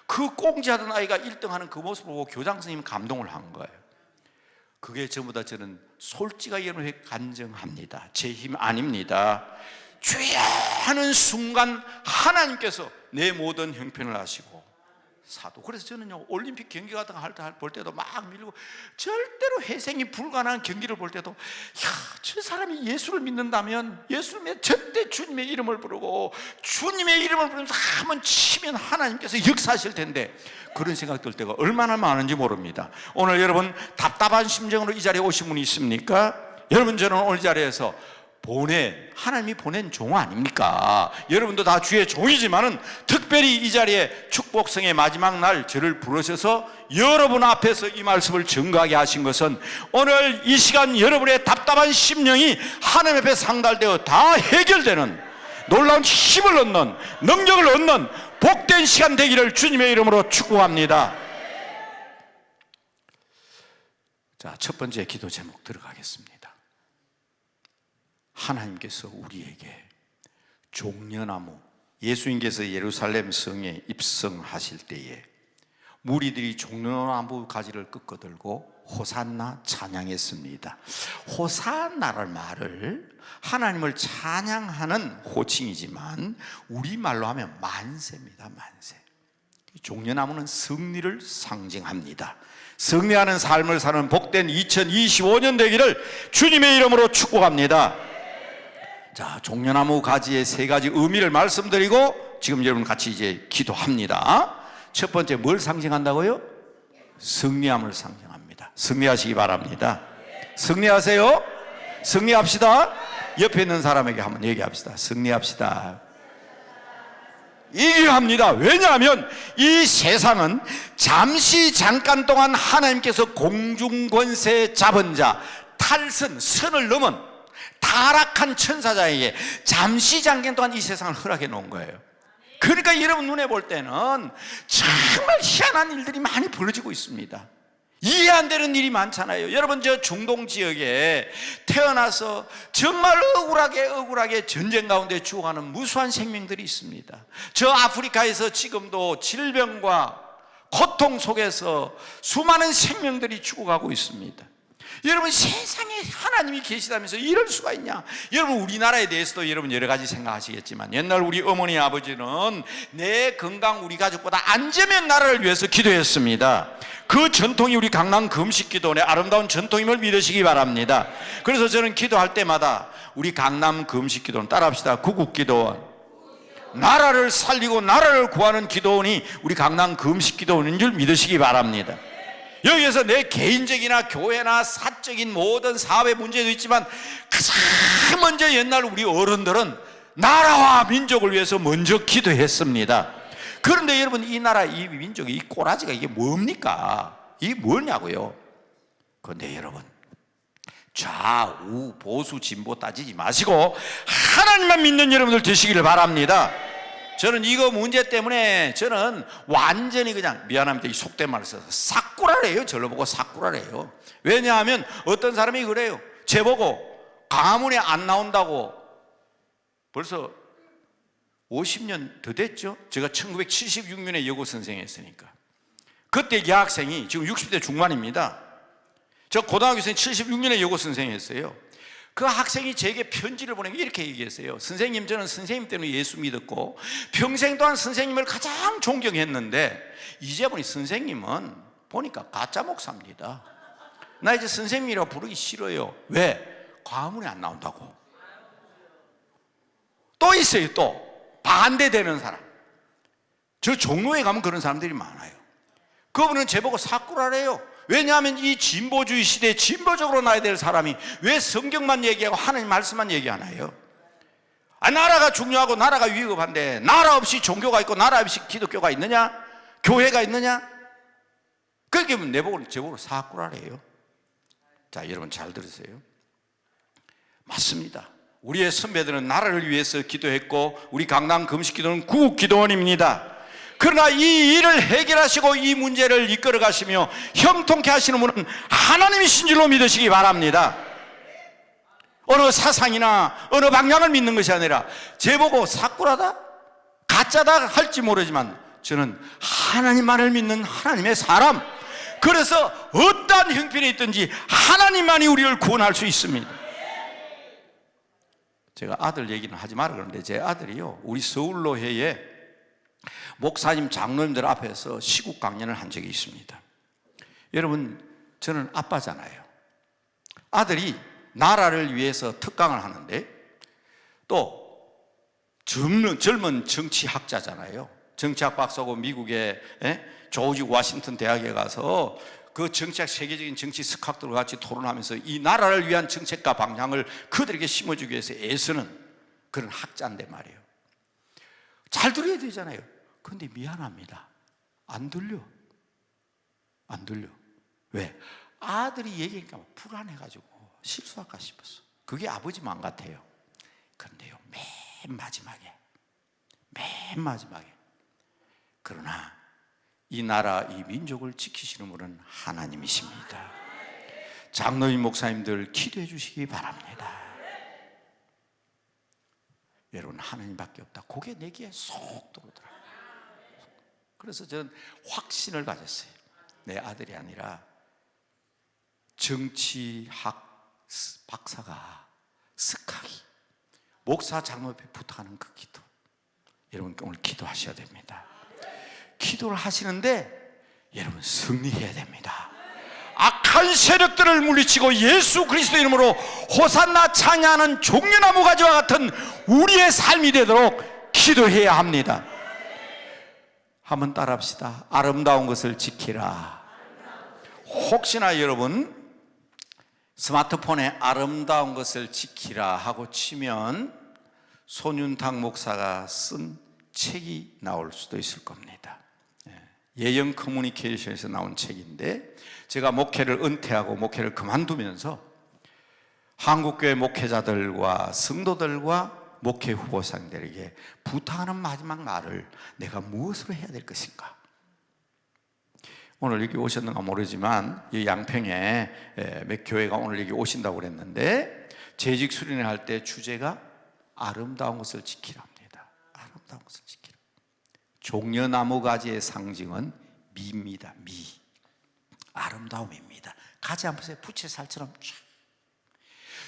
그 꽁지하던 아이가 1등하는 그 모습을 보고 교장 선생님이 감동을 한 거예요. 그게 전부 다 저는 솔직하게 여러분에 간증합니다. 제 힘 아닙니다. 주야 하는 순간 하나님께서 내 모든 형편을 아시고 사도. 그래서 저는요 올림픽 경기 같은 거 할 때 볼 때도 막 밀고 절대로 회생이 불가능한 경기를 볼 때도 저 사람이 예수를 믿는다면 예수를 믿는 절대 주님의 이름을 부르고 주님의 이름을 부르면서 한번 치면 하나님께서 역사하실 텐데 그런 생각 들 때가 얼마나 많은지 모릅니다. 오늘 여러분 답답한 심정으로 이 자리에 오신 분이 있습니까? 여러분 저는 오늘 이 자리에서 하나님이 보낸 종 아닙니까? 여러분도 다 주의 종이지만은 특별히 이 자리에 축복성의 마지막 날 저를 부르셔서 여러분 앞에서 이 말씀을 증거하게 하신 것은 오늘 이 시간 여러분의 답답한 심령이 하나님 앞에 상달되어 다 해결되는 놀라운 힘을 얻는, 능력을 얻는 복된 시간 되기를 주님의 이름으로 축복합니다. 자, 첫 번째 기도 제목 들어가겠습니다. 하나님께서 우리에게 종려나무, 예수님께서 예루살렘 성에 입성하실 때에 무리들이 종려나무 가지를 끄어들고 호산나 찬양했습니다. 호산나라는 말을 하나님을 찬양하는 호칭이지만 우리말로 하면 만세입니다. 만세. 종려나무는 승리를 상징합니다. 승리하는 삶을 사는 복된 2025년 되기를 주님의 이름으로 축복합니다. 자, 종려나무 가지의 세 가지 의미를 말씀드리고 지금 여러분 같이 이제 기도합니다. 첫 번째 뭘 상징한다고요? 승리함을 상징합니다. 승리하시기 바랍니다. 승리하세요. 승리합시다. 옆에 있는 사람에게 한번 얘기합시다. 승리합시다. 이겨야 합니다. 왜냐하면 이 세상은 잠시 잠깐 동안 하나님께서 공중권세 잡은 자, 탈선, 선을 넘은 타락한 천사자에게 잠시 잠깐 동안 이 세상을 허락해 놓은 거예요. 그러니까 여러분 눈에 볼 때는 정말 희한한 일들이 많이 벌어지고 있습니다. 이해 안 되는 일이 많잖아요. 여러분 저 중동 지역에 태어나서 정말 억울하게 전쟁 가운데 죽어가는 무수한 생명들이 있습니다. 저 아프리카에서 지금도 질병과 고통 속에서 수많은 생명들이 죽어가고 있습니다. 여러분 세상에 하나님이 계시다면서 이럴 수가 있냐? 여러분 우리나라에 대해서도 여러분 여러 가지 생각하시겠지만 옛날 우리 어머니 아버지는 내 건강 우리 가족보다 안전한 나라를 위해서 기도했습니다. 그 전통이 우리 강남 금식기도원의 아름다운 전통임을 믿으시기 바랍니다. 그래서 저는 기도할 때마다 우리 강남 금식기도원 따라합시다. 구국기도원, 나라를 살리고 나라를 구하는 기도원이 우리 강남 금식기도원인 줄 믿으시기 바랍니다. 여기에서 내 개인적이나 교회나 사적인 모든 사회 문제도 있지만 가장 먼저 옛날 우리 어른들은 나라와 민족을 위해서 먼저 기도했습니다. 그런데 여러분 이 나라 이 민족이 이 꼬라지가 이게 뭡니까? 이게 뭐냐고요? 그런데 여러분 좌우 보수 진보 따지지 마시고 하나님만 믿는 여러분들 되시기를 바랍니다. 저는 이거 문제 때문에 저는 완전히 그냥 미안합니다. 이 속된 말을 써서 사꾸라래요. 저를 보고 사꾸라래요. 왜냐하면 어떤 사람이 그래요. 제 보고 강화문에 안 나온다고 벌써 50년 더 됐죠. 제가 1976년에 여고 선생했으니까 그때 여학생이 지금 60대 중반입니다. 저 고등학교 생 76년에 여고 선생했어요. 그 학생이 제게 편지를 보내고 이렇게 얘기했어요. 선생님, 저는 선생님 때문에 예수 믿었고 평생 동안 선생님을 가장 존경했는데 이제 보니 선생님은 보니까 가짜 목사입니다. 나 이제 선생님이라고 부르기 싫어요. 왜? 과문에 안 나온다고. 또 있어요. 또 반대되는 사람. 저 종로에 가면 그런 사람들이 많아요. 그분은 제보고 사꾸라래요. 왜냐하면 이 진보주의 시대에 진보적으로 나야 될 사람이 왜 성경만 얘기하고 하나님 말씀만 얘기하나요? 나라가 중요하고 나라가 위급한데 나라 없이 종교가 있고 나라 없이 기독교가 있느냐? 교회가 있느냐? 그렇게 내보고 제보고 사꾸라래요. 자, 여러분 잘 들으세요. 맞습니다. 우리의 선배들은 나라를 위해서 기도했고 우리 강남 금식기도는 구국기도원입니다. 그러나 이 일을 해결하시고 이 문제를 이끌어 가시며 형통케 하시는 분은 하나님이신 줄로 믿으시기 바랍니다. 어느 사상이나 어느 방향을 믿는 것이 아니라 제보고 사꾸라다 가짜다 할지 모르지만 저는 하나님만을 믿는 하나님의 사람, 그래서 어떠한 형편에 있든지 하나님만이 우리를 구원할 수 있습니다. 제가 아들 얘기는 하지 마라 그러는데 제 아들이요 우리 서울로회에 목사님 장로님들 앞에서 시국 강연을 한 적이 있습니다. 여러분 저는 아빠잖아요. 아들이 나라를 위해서 특강을 하는데 또 젊은 정치학자잖아요. 정치학 박사고 미국의 조지 워싱턴 대학에 가서 그 정치학, 세계적인 정치 석학들과 같이 토론하면서 이 나라를 위한 정책과 방향을 그들에게 심어주기 위해서 애쓰는 그런 학자인데 말이에요. 잘 들어야 되잖아요. 그런데 미안합니다, 안 들려. 왜? 아들이 얘기하니까 불안해가지고 실수할까 싶었어. 그게 아버지 마음 같아요. 그런데요, 맨 마지막에 그러나 이 나라, 이 민족을 지키시는 분은 하나님이십니다. 장로님, 목사님들 기도해 주시기 바랍니다. 여러분, 하나님밖에 없다. 그게 내기에 쏙 들어오더라고요. 그래서 저는 확신을 가졌어요. 내 아들이 아니라 정치학 박사가, 석학이 목사 장로 옆에 부탁하는 그 기도, 여러분 오늘 기도하셔야 됩니다. 기도를 하시는데 여러분 승리해야 됩니다. 악한 세력들을 물리치고 예수 그리스도 이름으로 호산나 찬양하는 종려나무 가지와 같은 우리의 삶이 되도록 기도해야 합니다. 한번 따라합시다. 아름다운 것을 지키라. 혹시나 여러분 스마트폰에 아름다운 것을 지키라 하고 치면 손윤탁 목사가 쓴 책이 나올 수도 있을 겁니다. 예영 커뮤니케이션에서 나온 책인데, 제가 목회를 은퇴하고 목회를 그만두면서 한국교회 목회자들과 성도들과 목회 후보상들에게 부탁하는 마지막 말을 내가 무엇으로 해야 될 것인가. 오늘 여기 오셨는가 모르지만 이 양평에 몇 교회가 오늘 여기 오신다고 그랬는데, 재직 수련회 할 때 주제가 아름다운 것을 지키랍니다. 아름다운 것을 지키라. 종려나무 가지의 상징은 미입니다. 미, 아름다움입니다. 가지 안 보세요? 부채살처럼 쫙.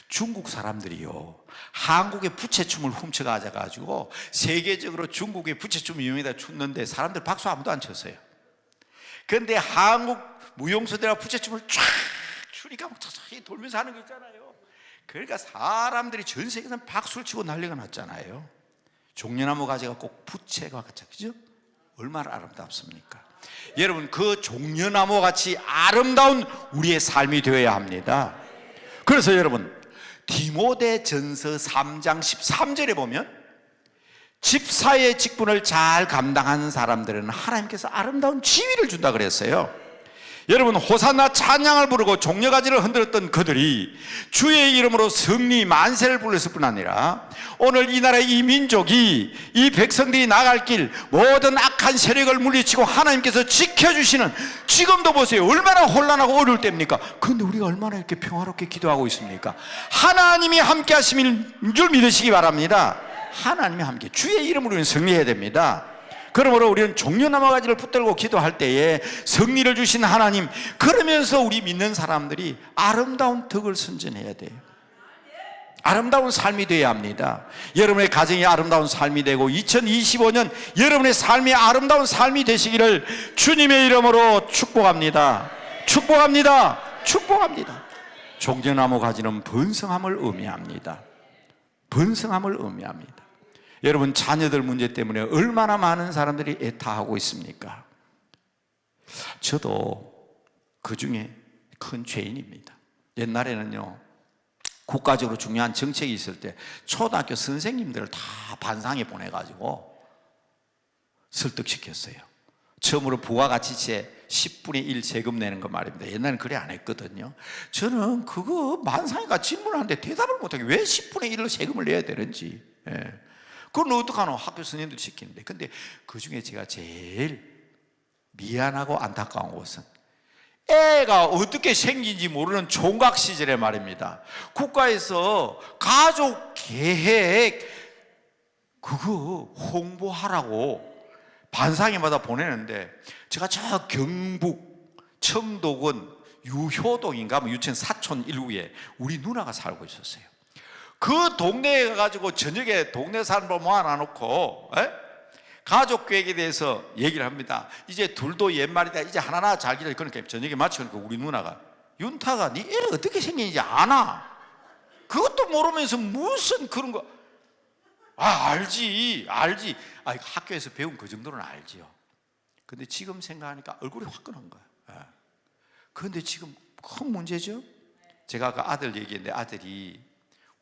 중국 사람들이요, 한국의 부채춤을 훔쳐가져가지고 세계적으로 중국의 부채춤 유명에다 췄는데 사람들 박수 아무도 안 쳤어요. 그런데 한국 무용수들과 부채춤을 쫙 추니까 쫙 돌면서 하는 거 있잖아요. 그러니까 사람들이 전 세계에서 박수를 치고 난리가 났잖아요. 종려나무 가지가 꼭 부채가 같이, 그죠? 얼마나 아름답습니까? 여러분, 그 종려나무 같이 아름다운 우리의 삶이 되어야 합니다. 그래서 여러분, 디모데전서 3장 13절에 보면 집사의 직분을 잘 감당하는 사람들은 하나님께서 아름다운 지위를 준다 그랬어요. 여러분, 호산나 찬양을 부르고 종려가지를 흔들었던 그들이 주의 이름으로 승리 만세를 불렀을 뿐 아니라 오늘 이 나라의 이 민족이, 이 백성들이 나갈 길 모든 악한 세력을 물리치고 하나님께서 지켜주시는, 지금도 보세요, 얼마나 혼란하고 어려울 때입니까? 그런데 우리가 얼마나 이렇게 평화롭게 기도하고 있습니까? 하나님이 함께 하심인 줄 믿으시기 바랍니다. 하나님이 함께, 주의 이름으로 우리는 승리해야 됩니다. 그러므로 우리는 종려나무 가지를 붙들고 기도할 때에 승리를 주신 하나님, 그러면서 우리 믿는 사람들이 아름다운 덕을 선전해야 돼요. 아름다운 삶이 되어야 합니다. 여러분의 가정이 아름다운 삶이 되고 2025년 여러분의 삶이 아름다운 삶이 되시기를 주님의 이름으로 축복합니다. 축복합니다. 축복합니다. 종려나무 가지는 번성함을 의미합니다. 번성함을 의미합니다. 여러분, 자녀들 문제 때문에 얼마나 많은 사람들이 애타하고 있습니까? 저도 그 중에 큰 죄인입니다. 옛날에는요, 국가적으로 중요한 정책이 있을 때 초등학교 선생님들을 다 반상에 보내가지고 설득시켰어요. 처음으로 부가가치세 10분의 1 세금 내는 거 말입니다. 옛날에는 그래 안 했거든요. 저는 그거 만상이가 질문하는데 대답을 못하게 왜 10분의 1을 세금을 내야 되는지. 그건 어떡하노? 학교 선생님들이 시키는데. 근데 그 중에 제가 제일 미안하고 안타까운 것은 애가 어떻게 생긴지 모르는 총각 시절에 말입니다, 국가에서 가족 계획 그거 홍보하라고 반상회마다 보내는데, 제가 저 경북 청도군 유효동인가 유천 사촌 일구에 우리 누나가 살고 있었어요. 그 동네에 가가지고 저녁에 동네 사람들 모아놔놓고 가족 계획에 대해서 얘기를 합니다. 이제 둘도 옛말이다, 이제 하나 잘 기다려. 그러니까 저녁에 마치니까 우리 누나가, 윤타가 네 애가 어떻게 생긴지 아나? 그것도 모르면서 무슨 그런 거. 알지. 학교에서 배운 그 정도는 알지요. 근데 지금 생각하니까 얼굴이 화끈한 거야. 그런데 지금 큰 문제죠. 제가 아까 아들 얘기했는데 아들이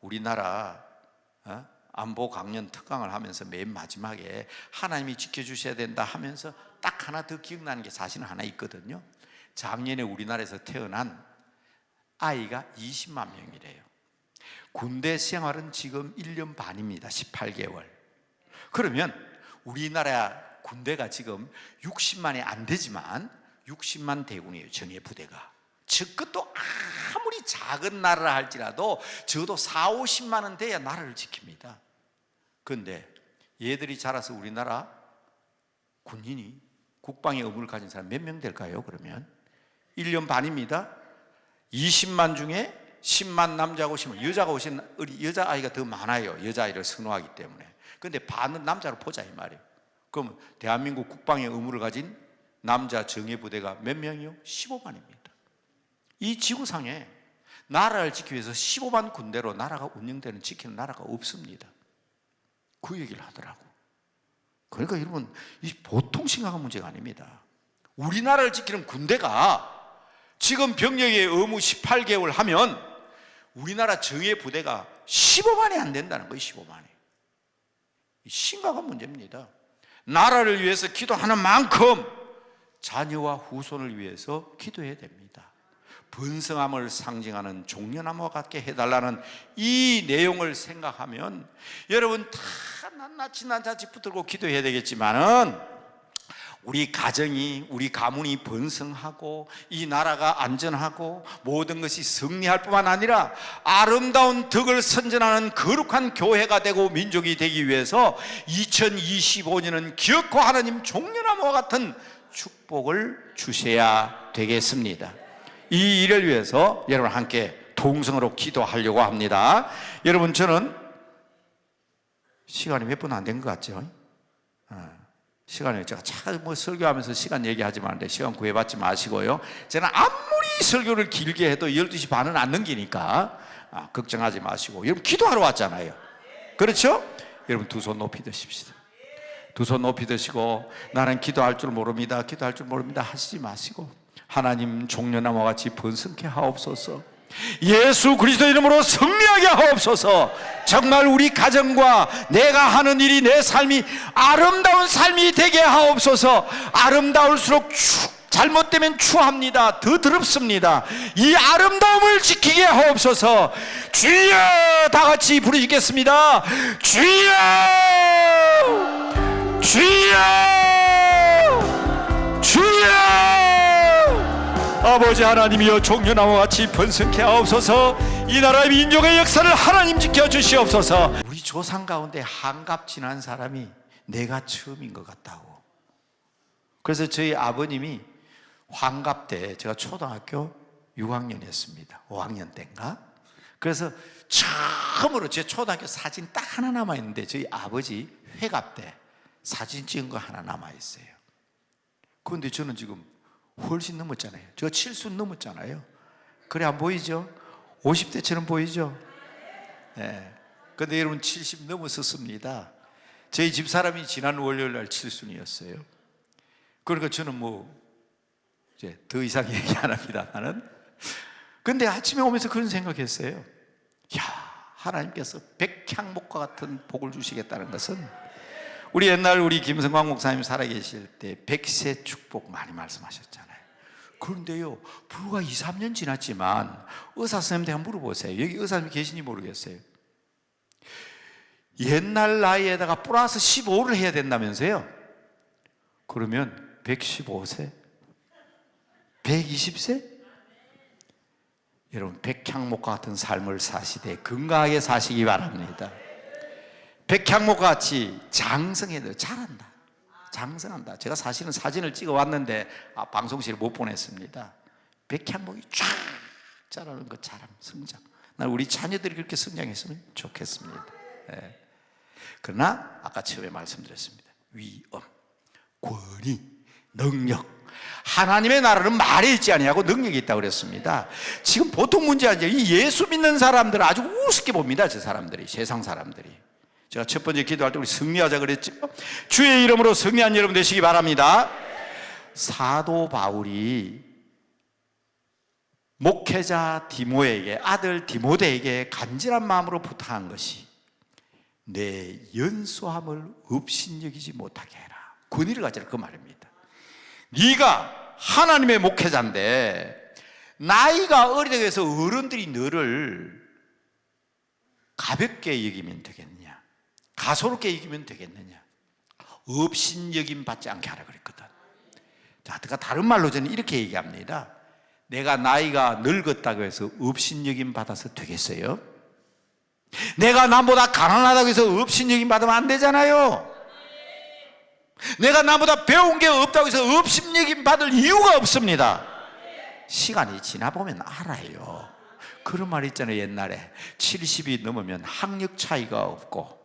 우리나라 안보 강연 특강을 하면서 맨 마지막에 하나님이 지켜주셔야 된다 하면서 딱 하나 더 기억나는 게 사실은 하나 있거든요. 작년에 우리나라에서 태어난 아이가 20만 명이래요. 군대 생활은 지금 1년 반입니다. 18개월. 그러면 우리나라 군대가 지금 60만이 안 되지만 60만 대군이에요. 정예 부대가. 즉 그것도 아무리 작은 나라라 할지라도 적어도 4, 50만 원 돼야 나라를 지킵니다. 그런데 얘들이 자라서 우리나라 군인이 국방의 의무를 가진 사람 몇 명 될까요? 그러면 1년 반입니다. 20만 중에 10만 남자고 10만 여자가 오신 여자아이가 더 많아요. 여자아이를 선호하기 때문에. 그런데 반은 남자로 보자 이 말이에요. 그럼 대한민국 국방의 의무를 가진 남자 정예부대가 몇 명이요? 15만입니다. 이 지구상에 나라를 지키기 위해서 15만 군대로 나라가 운영되는 지키는 나라가 없습니다. 그 얘기를 하더라고. 그러니까 여러분 이 보통 심각한 문제가 아닙니다. 우리나라를 지키는 군대가 지금 병력의 의무 18개월 하면 우리나라 정예부대가 15만이 안 된다는 거예요. 15만이. 심각한 문제입니다. 나라를 위해서 기도하는 만큼 자녀와 후손을 위해서 기도해야 됩니다. 번성함을 상징하는 종려나무와 같게 해달라는 이 내용을 생각하면 여러분 다 낱낱이 낱낱이 붙들고 기도해야 되겠지만은 우리 가정이, 우리 가문이 번성하고 이 나라가 안전하고 모든 것이 승리할 뿐만 아니라 아름다운 덕을 선전하는 거룩한 교회가 되고 민족이 되기 위해서 2025년은 기어코 하나님 종려나무와 같은 축복을 주셔야 되겠습니다. 이 일을 위해서 여러분 함께 동성으로 기도하려고 합니다. 여러분 저는 시간이 몇 분 안 된 것 같죠? 시간을 제가 잘 설교하면서 시간 얘기하지 마는데 시간 구애받지 마시고요. 저는 아무리 설교를 길게 해도 12시 반은 안 넘기니까 걱정하지 마시고 여러분 기도하러 왔잖아요. 그렇죠? 여러분 두 손 높이 드십시다. 두 손 높이 드시고 나는 기도할 줄 모릅니다. 기도할 줄 모릅니다 하시지 마시고 하나님 종려나무와 같이 번성케 하옵소서. 예수 그리스도 이름으로 승리하게 하옵소서. 정말 우리 가정과 내가 하는 일이 내 삶이 아름다운 삶이 되게 하옵소서. 아름다울수록 잘못되면 추합니다. 더 더럽습니다. 이 아름다움을 지키게 하옵소서. 주여 다 같이 부르시겠습니다. 주여 주여 주여. 아버지 하나님이여 종려나무와 같이 번성케 하옵소서. 이 나라의 민족의 역사를 하나님 지켜주시옵소서. 우리 조상 가운데 한갑 지난 사람이 내가 처음인 것 같다고. 그래서 저희 아버님이 환갑 때 제가 초등학교 6학년이었습니다 5학년 때인가. 그래서 처음으로 제 초등학교 사진 딱 하나 남아있는데 저희 아버지 회갑 때 사진 찍은 거 하나 남아있어요. 그런데 저는 지금 훨씬 넘었잖아요. 제가 7순 넘었잖아요. 그래 안 보이죠? 50대처럼 보이죠? 네. 근데 여러분 70 넘었었습니다. 저희 집사람이 지난 월요일 날 7순이었어요. 그러니까 저는 이제 더 이상 얘기 안 합니다만은. 근데 아침에 오면서 그런 생각했어요. 야, 하나님께서 백향목과 같은 복을 주시겠다는 것은 우리 옛날 우리 김성광 목사님 살아계실 때 백세 축복 많이 말씀하셨잖아요. 그런데요 불과 2, 3년 지났지만 의사 선생님한테 한번 물어보세요. 여기 의사 선생님 계신지 모르겠어요. 옛날 나이에다가 플러스 15를 해야 된다면서요. 그러면 115세? 120세? 여러분 백향목과 같은 삶을 사시되 건강하게 사시기 바랍니다. 백향목과 같이 장성해도 잘한다. 장성한다. 제가 사실은 사진을 찍어 왔는데 방송실에 못 보냈습니다. 백향목이 쫙 자라는 것 자람, 성장. 난 우리 자녀들이 그렇게 성장했으면 좋겠습니다. 네. 그러나 아까 처음에 말씀드렸습니다. 위엄, 권위, 능력. 하나님의 나라는 말에 있지 아니하고 능력이 있다고 그랬습니다. 지금 보통 문제 아니에요. 이 예수 믿는 사람들은 아주 우습게 봅니다. 저 사람들이, 세상 사람들이. 제가 첫 번째 기도할 때 우리 승리하자 그랬죠. 주의 이름으로 승리한 여러분 되시기 바랍니다. 사도 바울이 목회자 디모에게, 아들 디모데에게 간절한 마음으로 부탁한 것이 내 연소함을 업신여기지 못하게 해라. 권위를 가지라, 그 말입니다. 네가 하나님의 목회자인데 나이가 어리다고 해서 어른들이 너를 가볍게 여기면 되겠느냐, 가소롭게 여기면 되겠느냐, 업신여김 받지 않게 하라 그랬거든. 자, 다른 말로 저는 이렇게 얘기합니다. 내가 나이가 늙었다고 해서 업신여김 받아서 되겠어요? 내가 남보다 가난하다고 해서 업신여김 받으면 안 되잖아요. 내가 남보다 배운 게 없다고 해서 업신여김 받을 이유가 없습니다. 시간이 지나보면 알아요. 그런 말 있잖아요. 옛날에 70이 넘으면 학력 차이가 없고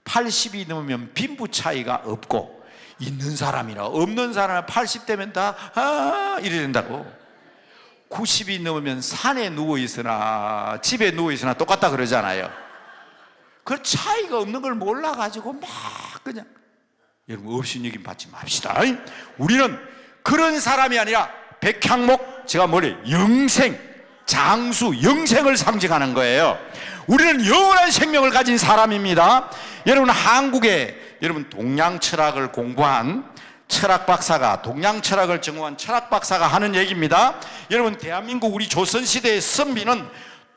80이 넘으면 빈부 차이가 없고 있는 사람이나 없는 사람은 80대면 다 이래 된다고. 90이 넘으면 산에 누워있으나 집에 누워있으나 똑같다 그러잖아요. 그 차이가 없는 걸 몰라가지고 막 그냥, 여러분 업신여김 받지 맙시다. 우리는 그런 사람이 아니라 백향목, 제가 뭐래, 영생, 장수, 영생을 상징하는 거예요. 우리는 영원한 생명을 가진 사람입니다. 여러분, 한국에 여러분 동양 철학을 공부한 철학 박사가, 동양 철학을 전공한 철학 박사가 하는 얘기입니다. 여러분, 대한민국 우리 조선시대의 선비는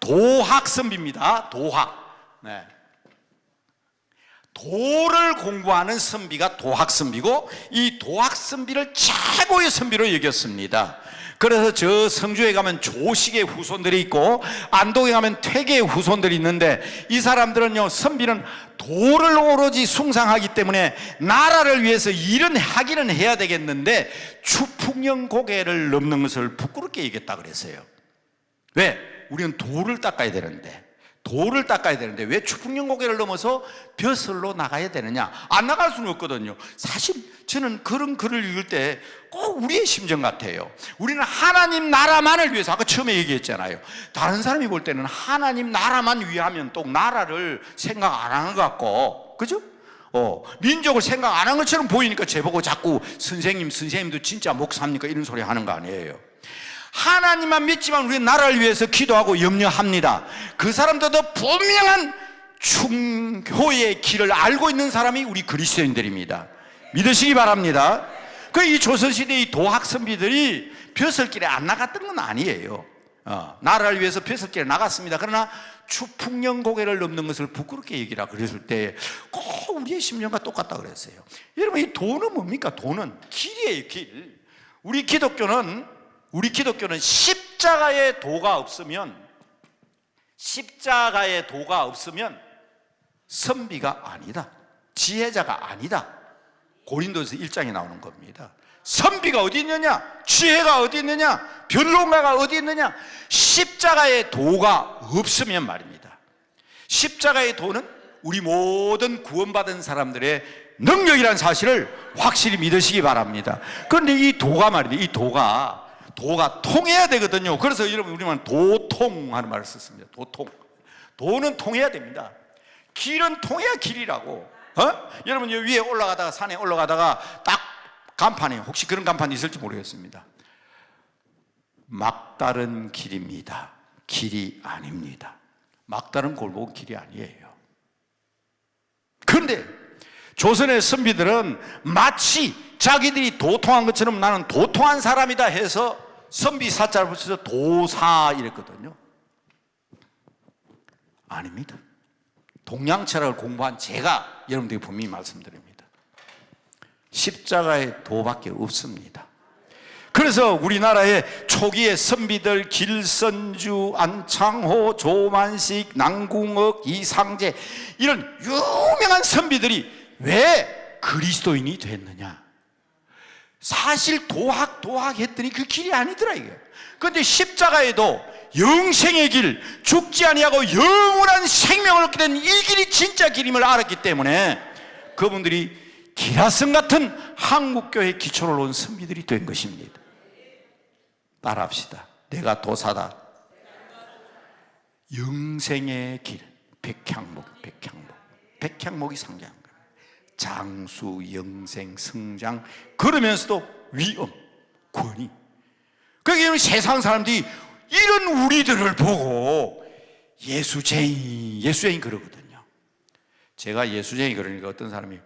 도학 선비입니다. 도학. 네. 도를 공부하는 선비가 도학 선비고, 이 도학 선비를 최고의 선비로 여겼습니다. 그래서 저 성주에 가면 조식의 후손들이 있고 안동에 가면 퇴계의 후손들이 있는데, 이 사람들은요, 선비는 도를 오로지 숭상하기 때문에 나라를 위해서 일은 하기는 해야 되겠는데 추풍령 고개를 넘는 것을 부끄럽게 여겼다 그랬어요. 왜? 우리는 도를 닦아야 되는데, 도를 닦아야 되는데 왜 추풍령 고개를 넘어서 벼슬로 나가야 되느냐? 안 나갈 수는 없거든요. 사실 저는 그런 글을 읽을 때 꼭 우리의 심정 같아요. 우리는 하나님 나라만을 위해서, 아까 처음에 얘기했잖아요. 다른 사람이 볼 때는 하나님 나라만 위하면 또 나라를 생각 안 하는 것 같고, 그죠? 민족을 생각 안 한 것처럼 보이니까 제보고 자꾸 선생님도 진짜 목사입니까? 이런 소리 하는 거 아니에요. 하나님만 믿지만 우리는 나라를 위해서 기도하고 염려합니다. 그 사람들도 분명한 충효의 길을 알고 있는 사람이 우리 그리스도인들입니다. 믿으시기 바랍니다. 이 조선시대의 도학 선비들이 벼슬길에 안 나갔던 건 아니에요. 나라를 위해서 벼슬길에 나갔습니다. 그러나 추풍령 고개를 넘는 것을 부끄럽게 여기라 그랬을 때 꼭 우리의 심령과 똑같다 그랬어요. 여러분, 이 도는 뭡니까? 도는 길이에요, 길. 우리 기독교는 십자가의 도가 없으면 선비가 아니다, 지혜자가 아니다. 고린도서 1장에 나오는 겁니다. 선비가 어디 있느냐? 지혜가 어디 있느냐? 변론가가 어디 있느냐? 십자가의 도가 없으면 말입니다. 십자가의 도는 우리 모든 구원받은 사람들의 능력이라는 사실을 확실히 믿으시기 바랍니다. 그런데 이 도가 말입니다. 이 도가 통해야 되거든요. 그래서 여러분, 우리만 도통하는 말을 썼습니다. 도는 통해야 됩니다. 길은 통해야 길이라고. 여러분, 여기 위에 올라가다가, 산에 올라가다가 딱 간판에, 혹시 그런 간판이 있을지 모르겠습니다. 막다른 길입니다. 길이 아닙니다. 막다른 골목은 길이 아니에요. 그런데 조선의 선비들은 마치 자기들이 도통한 것처럼 나는 도통한 사람이다 해서 선비 사자를 붙여서 도사 이랬거든요. 아닙니다. 동양 철학을 공부한 제가 여러분들에게 분명히 말씀드립니다. 십자가의 도밖에 없습니다. 그래서 우리나라의 초기의 선비들, 길선주, 안창호, 조만식, 남궁옥, 이상제, 이런 유명한 선비들이 왜 그리스도인이 됐느냐? 사실 도학 했더니 그 길이 아니더라 이게. 그런데 십자가에도 영생의 길, 죽지 아니하고 영원한 생명을 얻게 된 이 길이 진짜 길임을 알았기 때문에 그분들이 기라성 같은 한국교회 기초를 놓은 선비들이 된 것입니다. 따라합시다. 내가 도사다. 영생의 길, 백향목이 상징한 거예요. 장수, 영생, 성장, 그러면서도 위엄, 권위. 그러니까 세상 사람들이 이런 우리들을 보고 예수쟁이 그러거든요. 제가 예수쟁이 그러니까 어떤 사람이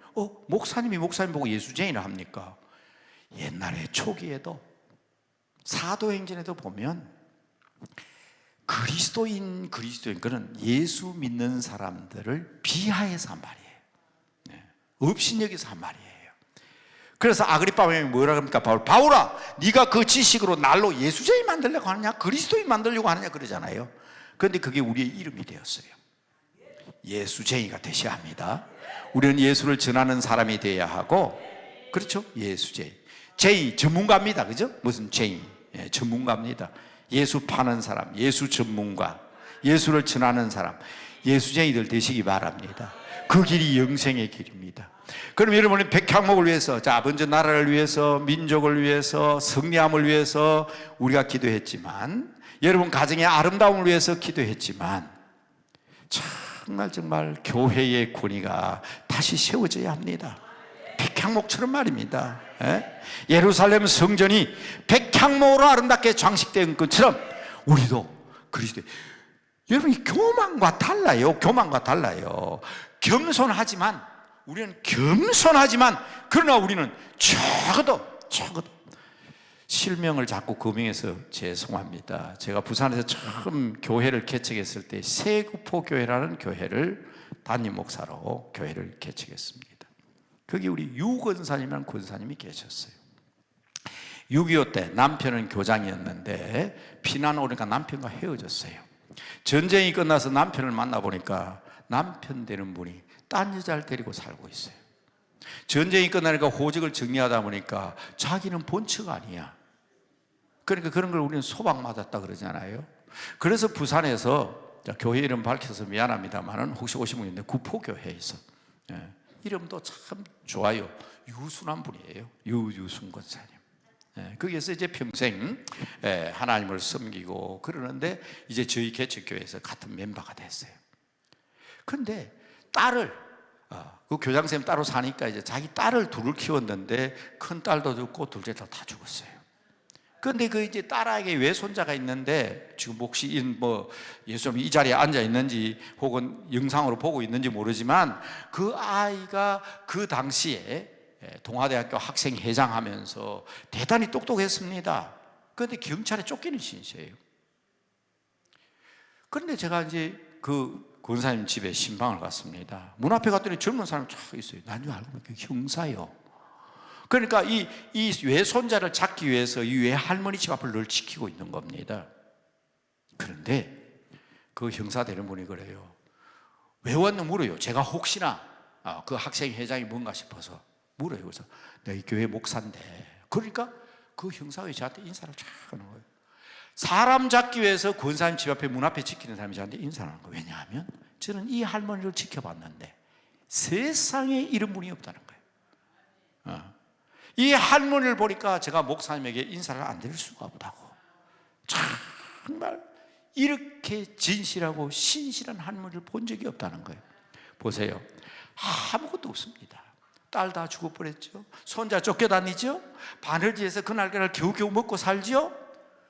목사님 보고 예수쟁이라 합니까? 옛날에 초기에도 사도행전에도 보면 그리스도인 그는 예수 믿는 사람들을 비하해서 한 말이에요. 업신여기서 한 말이에요. 그래서 아그리파 왕이 뭐라 합니까? 바울아, 네가 그 지식으로 날로 예수쟁이 만들려고 하느냐, 그리스도인 만들려고 하느냐 그러잖아요. 그런데 그게 우리의 이름이 되었어요. 예수쟁이가 되셔야 합니다. 우리는 예수를 전하는 사람이 되어야 하고, 그렇죠? 예수쟁이. 제이 전문가입니다. 그죠? 무슨 제이? 전문가입니다. 예수 파는 사람, 예수 전문가, 예수를 전하는 사람, 예수쟁이들 되시기 바랍니다. 그 길이 영생의 길입니다. 그럼 여러분은 백향목을 위해서, 먼저 나라를 위해서, 민족을 위해서, 승리함을 위해서 우리가 기도했지만, 여러분 가정의 아름다움을 위해서 기도했지만, 정말 교회의 권위가 다시 세워져야 합니다. 백향목처럼 말입니다. 예루살렘 성전이 백향목으로 아름답게 장식된 것처럼 우리도 그리스도의, 여러분이 교만과 달라요. 겸손하지만, 우리는 겸손하지만, 그러나 우리는 적어도 실명을 자꾸 거명해서 죄송합니다. 제가 부산에서 처음 교회를 개척했을 때 세구포 교회라는 교회를 담임 목사로 교회를 개척했습니다. 거기 우리 유 권사님이라는 권사님이 계셨어요. 6.25 때 남편은 교장이었는데 피난 오니까 남편과 헤어졌어요. 전쟁이 끝나서 남편을 만나보니까 남편 되는 분이 딴 여자를 데리고 살고 있어요. 전쟁이 끝나니까 호적을 정리하다 보니까 자기는 본처가 아니야. 그러니까 그런 걸 우리는 소방 맞았다 그러잖아요. 그래서 부산에서, 교회 이름 밝혀서 미안합니다만 혹시 오신 분 있는데 구포교회에서, 이름도 참 좋아요. 유순한 분이에요. 유순 권사님. 거기에서 이제 평생 하나님을 섬기고 그러는데 이제 저희 개척교회에서 같은 멤버가 됐어요. 그런데 딸을, 그 교장선생님 따로 사니까 이제 자기 딸을 둘을 키웠는데 큰 딸도 죽고 둘째 딸 다 죽었어요. 그런데 그 이제 딸에게 외손자가 있는데 지금 혹시 예수님 이 자리에 앉아 있는지 혹은 영상으로 보고 있는지 모르지만 그 아이가 그 당시에 동아대학교 학생회장 하면서 대단히 똑똑했습니다. 그런데 경찰에 쫓기는 신세예요. 그런데 제가 이제 그 권사님 집에 신방을 갔습니다. 문 앞에 갔더니 젊은 사람이 쫙 있어요. 나중에 알고 보니까 형사요. 그러니까 이 외손자를 잡기 위해서 이 외할머니 집 앞을 늘 지키고 있는 겁니다. 그런데 그 형사 되는 분이 그래요. 왜 왔나 물어요. 제가 혹시나 그 학생회장이 뭔가 싶어서 물어요. 그래서 내가 이 교회 목사인데, 그러니까 그 형사가 저한테 인사를 쫙 하는 거예요. 사람 잡기 위해서 권사님 집 앞에 문 앞에 지키는 사람이 저한테 인사를 하는 거예요. 왜냐하면 저는 이 할머니를 지켜봤는데 세상에 이런 분이 없다는 거예요. 이 할머니를 보니까 제가 목사님에게 인사를 안 드릴 수가 없다고. 정말 이렇게 진실하고 신실한 할머니를 본 적이 없다는 거예요. 보세요. 아무것도 없습니다. 딸 다 죽어버렸죠. 손자 쫓겨다니죠. 바늘지에서 그날그날 겨우겨우 먹고 살죠.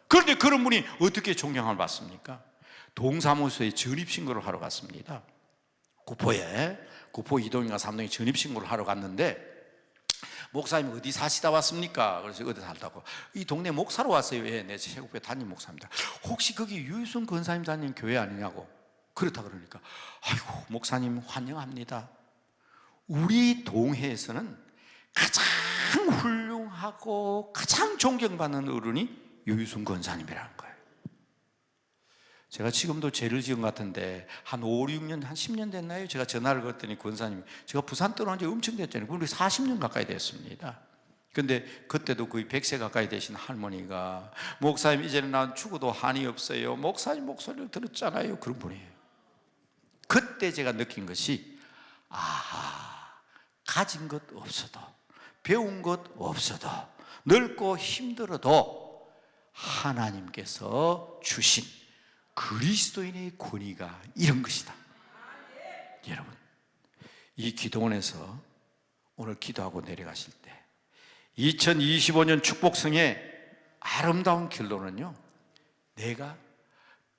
그런데 그런 분이 어떻게 존경을 받습니까? 동사무소에 전입신고를 하러 갔습니다. 구포 이동인가 삼동에 전입신고를 하러 갔는데 목사님 어디 사시다 왔습니까? 그래서 어디 살다고. 이 동네 목사로 왔어요. 예, 네, 세구포 담임 목사입니다. 혹시 거기 유순 권사님 다니는 교회 아니냐고. 그렇다 그러니까 아이고 목사님 환영합니다. 우리 동해에서는 가장 훌륭하고 가장 존경받는 어른이 유순 권사님이라는 거예요. 제가 지금도 죄를 지은 것 같은데 한 5, 6년, 한 10년 됐나요? 제가 전화를 걸었더니 권사님이, 제가 부산 떠난 지 엄청 됐잖아요. 우리 40년 가까이 됐습니다. 근데 그때도 거의 100세 가까이 되신 할머니가 목사님 이제는 난 죽어도 한이 없어요. 목사님 목소리를 들었잖아요. 그런 분이에요. 그때 제가 느낀 것이, 아하, 가진 것 없어도, 배운 것 없어도, 늙고 힘들어도 하나님께서 주신 그리스도인의 권위가 이런 것이다. 여러분, 이 기도원에서 오늘 기도하고 내려가실 때 2025년 축복성의 아름다운 결론은요, 내가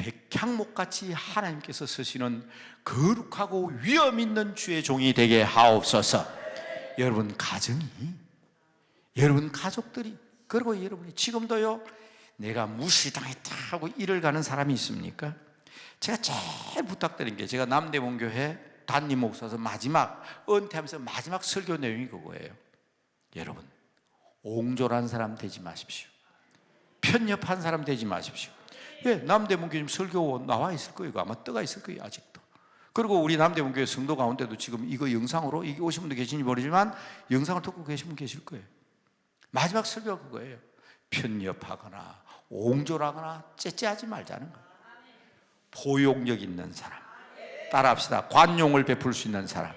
백향목같이 하나님께서 쓰시는 거룩하고 위엄 있는 주의 종이 되게 하옵소서. 여러분 가정이, 여러분 가족들이, 그리고 여러분이 지금도요, 내가 무시당했다 하고 일을 가는 사람이 있습니까? 제가 제일 부탁드린 게, 제가 남대문교회 담임 목사서 마지막 은퇴하면서 마지막 설교 내용이 그거예요. 여러분, 옹졸한 사람 되지 마십시오. 편협한 사람 되지 마십시오. 예, 남대문교회 설교 나와 있을 거예요. 아마 떠가 있을 거예요, 아직도. 그리고 우리 남대문교회 성도 가운데도 지금 이거 영상으로, 이게 오신 분도 계신지 모르지만 영상을 듣고 계신 분 계실 거예요. 마지막 설교가 그거예요. 편협하거나 옹졸하거나 째째하지 말자는 거예요. 포용력 있는 사람, 따라합시다. 관용을 베풀 수 있는 사람,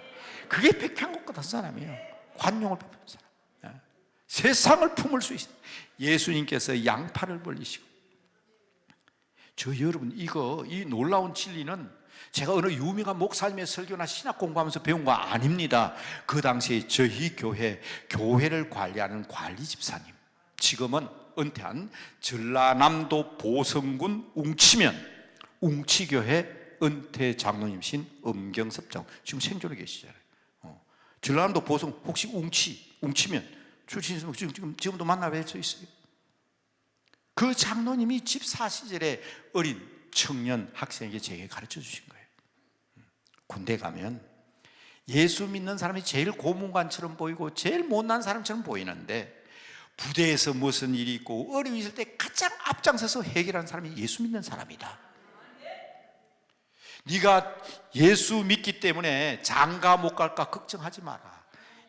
그게 백향목 같은 사람이에요. 관용을 베푸는 사람. 예. 세상을 품을 수 있어요. 예수님께서 양팔을 벌리시고, 여러분, 이 놀라운 진리는 제가 어느 유명한 목사님의 설교나 신학 공부하면서 배운 거 아닙니다. 그 당시에 저희 교회를 관리하는 관리 집사님, 지금은 은퇴한 전라남도 보성군 웅치교회 은퇴 장로님이신 엄경섭 장로, 지금 생존에 계시잖아요. 전라남도 보성, 혹시 웅치면 출신 지금도 만나 뵐 수 있어요. 그 장로님이 집사 시절에 어린 청년 학생에게 제게 가르쳐 주신 거예요. 군대 가면 예수 믿는 사람이 제일 고문관처럼 보이고 제일 못난 사람처럼 보이는데, 부대에서 무슨 일이 있고 어려움이 있을 때 가장 앞장서서 해결하는 사람이 예수 믿는 사람이다. 네가 예수 믿기 때문에 장가 못 갈까 걱정하지 마라.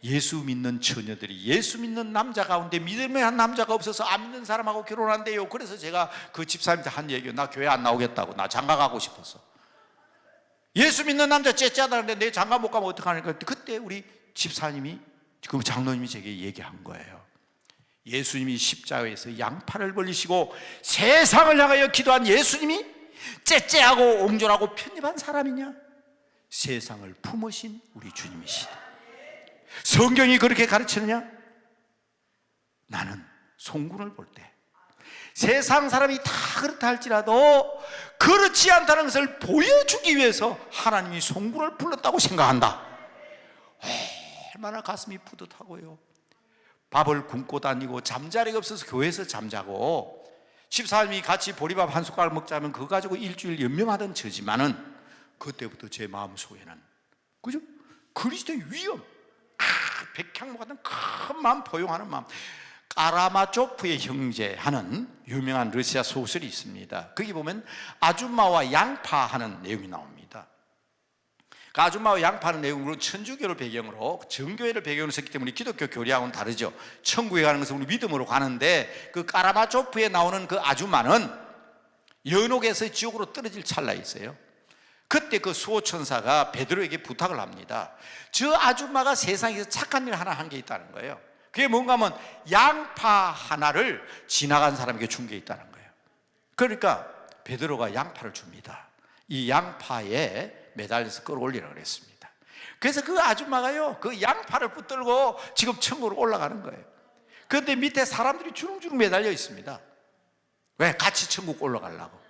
예수 믿는 처녀들이, 예수 믿는 남자 가운데 믿음의 한 남자가 없어서 안 믿는 사람하고 결혼한대요. 그래서 제가 그 집사님한테 한 얘기예요. 나 교회 안 나오겠다고, 나 장가 가고 싶어서. 예수 믿는 남자 째째하다는데 내 장가 못 가면 어떡하니까, 그때 우리 집사님이, 그 장로님이 제게 얘기한 거예요. 예수님이 십자가에서 양팔을 벌리시고 세상을 향하여 기도한 예수님이 째째하고 옹졸하고 편협한 사람이냐? 세상을 품으신 우리 주님이시다. 성경이 그렇게 가르치느냐? 나는 송군을 볼 때 세상 사람이 다 그렇다 할지라도 그렇지 않다는 것을 보여주기 위해서 하나님이 송군을 불렀다고 생각한다. 얼마나 가슴이 뿌듯하고요. 밥을 굶고 다니고 잠자리가 없어서 교회에서 잠자고, 집사님이 같이 보리밥 한 숟갈 먹자면 그거 가지고 일주일 연명하던 저지만은, 그때부터 제 마음속에는, 그죠? 그리스도의 위엄, 백향목 같은 큰 마음, 포용하는 마음. 까라마조프의 형제 하는 유명한 러시아 소설이 있습니다. 거기 보면 아줌마와 양파하는 내용이 나옵니다. 그 아줌마와 양파하는 내용으로 천주교를 배경으로, 정교회를 배경으로 썼기 때문에 기독교 교리하고는 다르죠. 천국에 가는 것은 우리 믿음으로 가는데, 그 까라마조프에 나오는 그 아줌마는 연옥에서 지옥으로 떨어질 찰나에 있어요. 그때 그 수호천사가 베드로에게 부탁을 합니다. 저 아줌마가 세상에서 착한 일 하나 한 게 있다는 거예요. 그게 뭔가 하면 양파 하나를 지나간 사람에게 준 게 있다는 거예요. 그러니까 베드로가 양파를 줍니다. 이 양파에 매달려서 끌어올리라고 그랬습니다. 그래서 그 아줌마가요, 그 양파를 붙들고 지금 천국으로 올라가는 거예요. 그런데 밑에 사람들이 주렁주렁 매달려 있습니다. 왜? 같이 천국 올라가려고.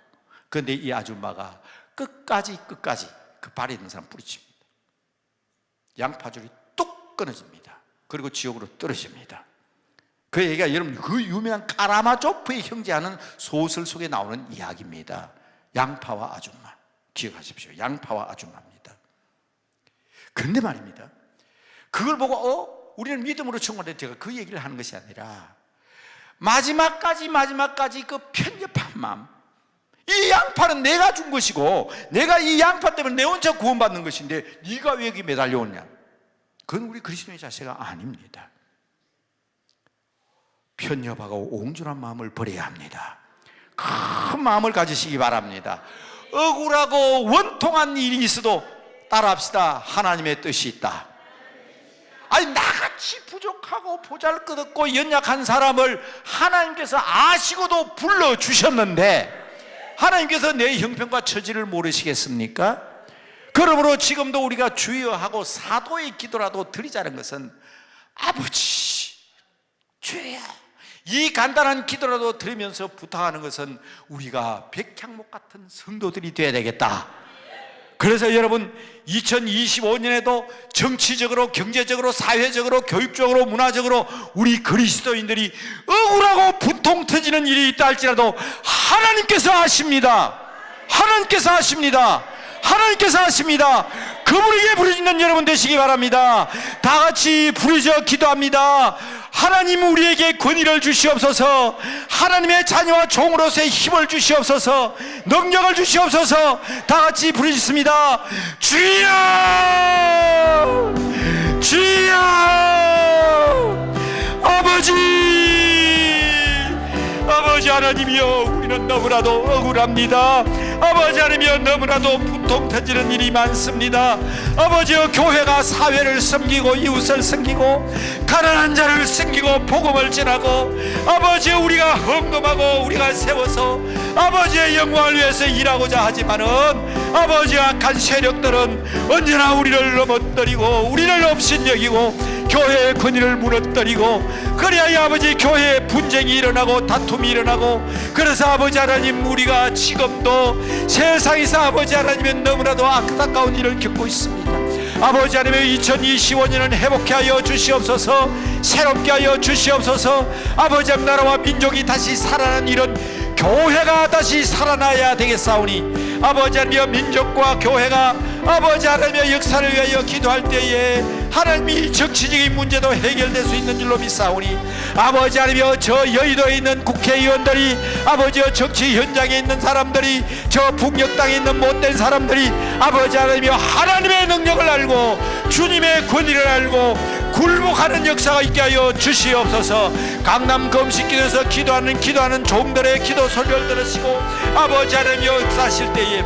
그런데 이 아줌마가 끝까지 그 발에 있는 사람 뿌리칩니다. 양파줄이 뚝 끊어집니다. 그리고 지옥으로 떨어집니다. 그 얘기가 여러분 그 유명한 까라마조프의 형제하는 소설 속에 나오는 이야기입니다. 양파와 아줌마, 기억하십시오. 양파와 아줌마입니다. 그런데 말입니다, 그걸 보고 우리는 믿음으로 청구하는데, 제가 그 얘기를 하는 것이 아니라 마지막까지 그 편협한 마음, 이 양파는 내가 준 것이고 내가 이 양파 때문에 내 혼자 구원받는 것인데 네가 왜 여기 매달려오냐? 그건 우리 그리스도의 자세가 아닙니다. 편협하고 옹졸한 마음을 버려야 합니다. 큰 마음을 가지시기 바랍니다. 억울하고 원통한 일이 있어도 따라합시다. 하나님의 뜻이 있다. 아니, 나같이 부족하고 보잘것없고 연약한 사람을 하나님께서 아시고도 불러주셨는데 하나님께서 내 형편과 처지를 모르시겠습니까? 그러므로 지금도 우리가 주여하고 사도의 기도라도 드리자는 것은, 아버지, 주여, 이 간단한 기도라도 드리면서 부탁하는 것은 우리가 백향목 같은 성도들이 되어야 되겠다. 그래서 여러분 2025년에도 정치적으로, 경제적으로, 사회적으로, 교육적으로, 문화적으로 우리 그리스도인들이 억울하고 분통 터지는 일이 있다 할지라도 하나님께서 아십니다. 하나님께서 아십니다. 하나님께서 아십니다. 그분에게 부르짖는 여러분 되시기 바랍니다. 다 같이 부르짖어 기도합니다. 하나님, 우리에게 권위를 주시옵소서. 하나님의 자녀와 종으로서의 힘을 주시옵소서. 능력을 주시옵소서. 다 같이 부르짖습니다. 주여, 주여, 아버지 하나님이여, 우리는 너무나도 억울합니다. 아버지 하나님이여, 너무나도 분통 터지는 일이 많습니다. 아버지여, 교회가 사회를 섬기고 이웃을 섬기고 가난한 자를 섬기고 복음을 전하고, 아버지여, 우리가 헌금하고 우리가 세워서 아버지의 영광을 위해서 일하고자 하지만은 아버지, 악한 세력들은 언제나 우리를 넘어뜨리고 우리를 업신여기고 교회의 권위를 무너뜨리고, 그래야 이 아버지 교회에 분쟁이 일어나고 다툼이 일어나고, 그래서 아버지 하나님, 우리가 지금도 세상에서 아버지 하나님은 너무나도 안타까운 일을 겪고 있습니다. 아버지 하나님, 2025년은 회복케 하여 주시옵소서. 새롭게 하여 주시옵소서. 아버지 하나님, 나라와 민족이 다시 살아나는 이런 교회가 다시 살아나야 되겠사오니, 아버지 하나님, 민족과 교회가 아버지 하나님의 역사를 위하여 기도할 때에 하나님이 정치적인 문제도 해결될 수 있는 줄로 믿사오니, 아버지 하나님, 저 여의도에 있는 국회의원들이, 아버지 정치 현장에 있는 사람들이, 저 북녘 땅에 있는 못된 사람들이 아버지 하나님, 하나님의 능력을 알고 주님의 권위를 알고 굴복하는 역사가 있게 하여 주시옵소서. 강남 금식기도에서 기도하는 종들의 기도 소리를 들으시고 아버지 하나님, 역사하실 때에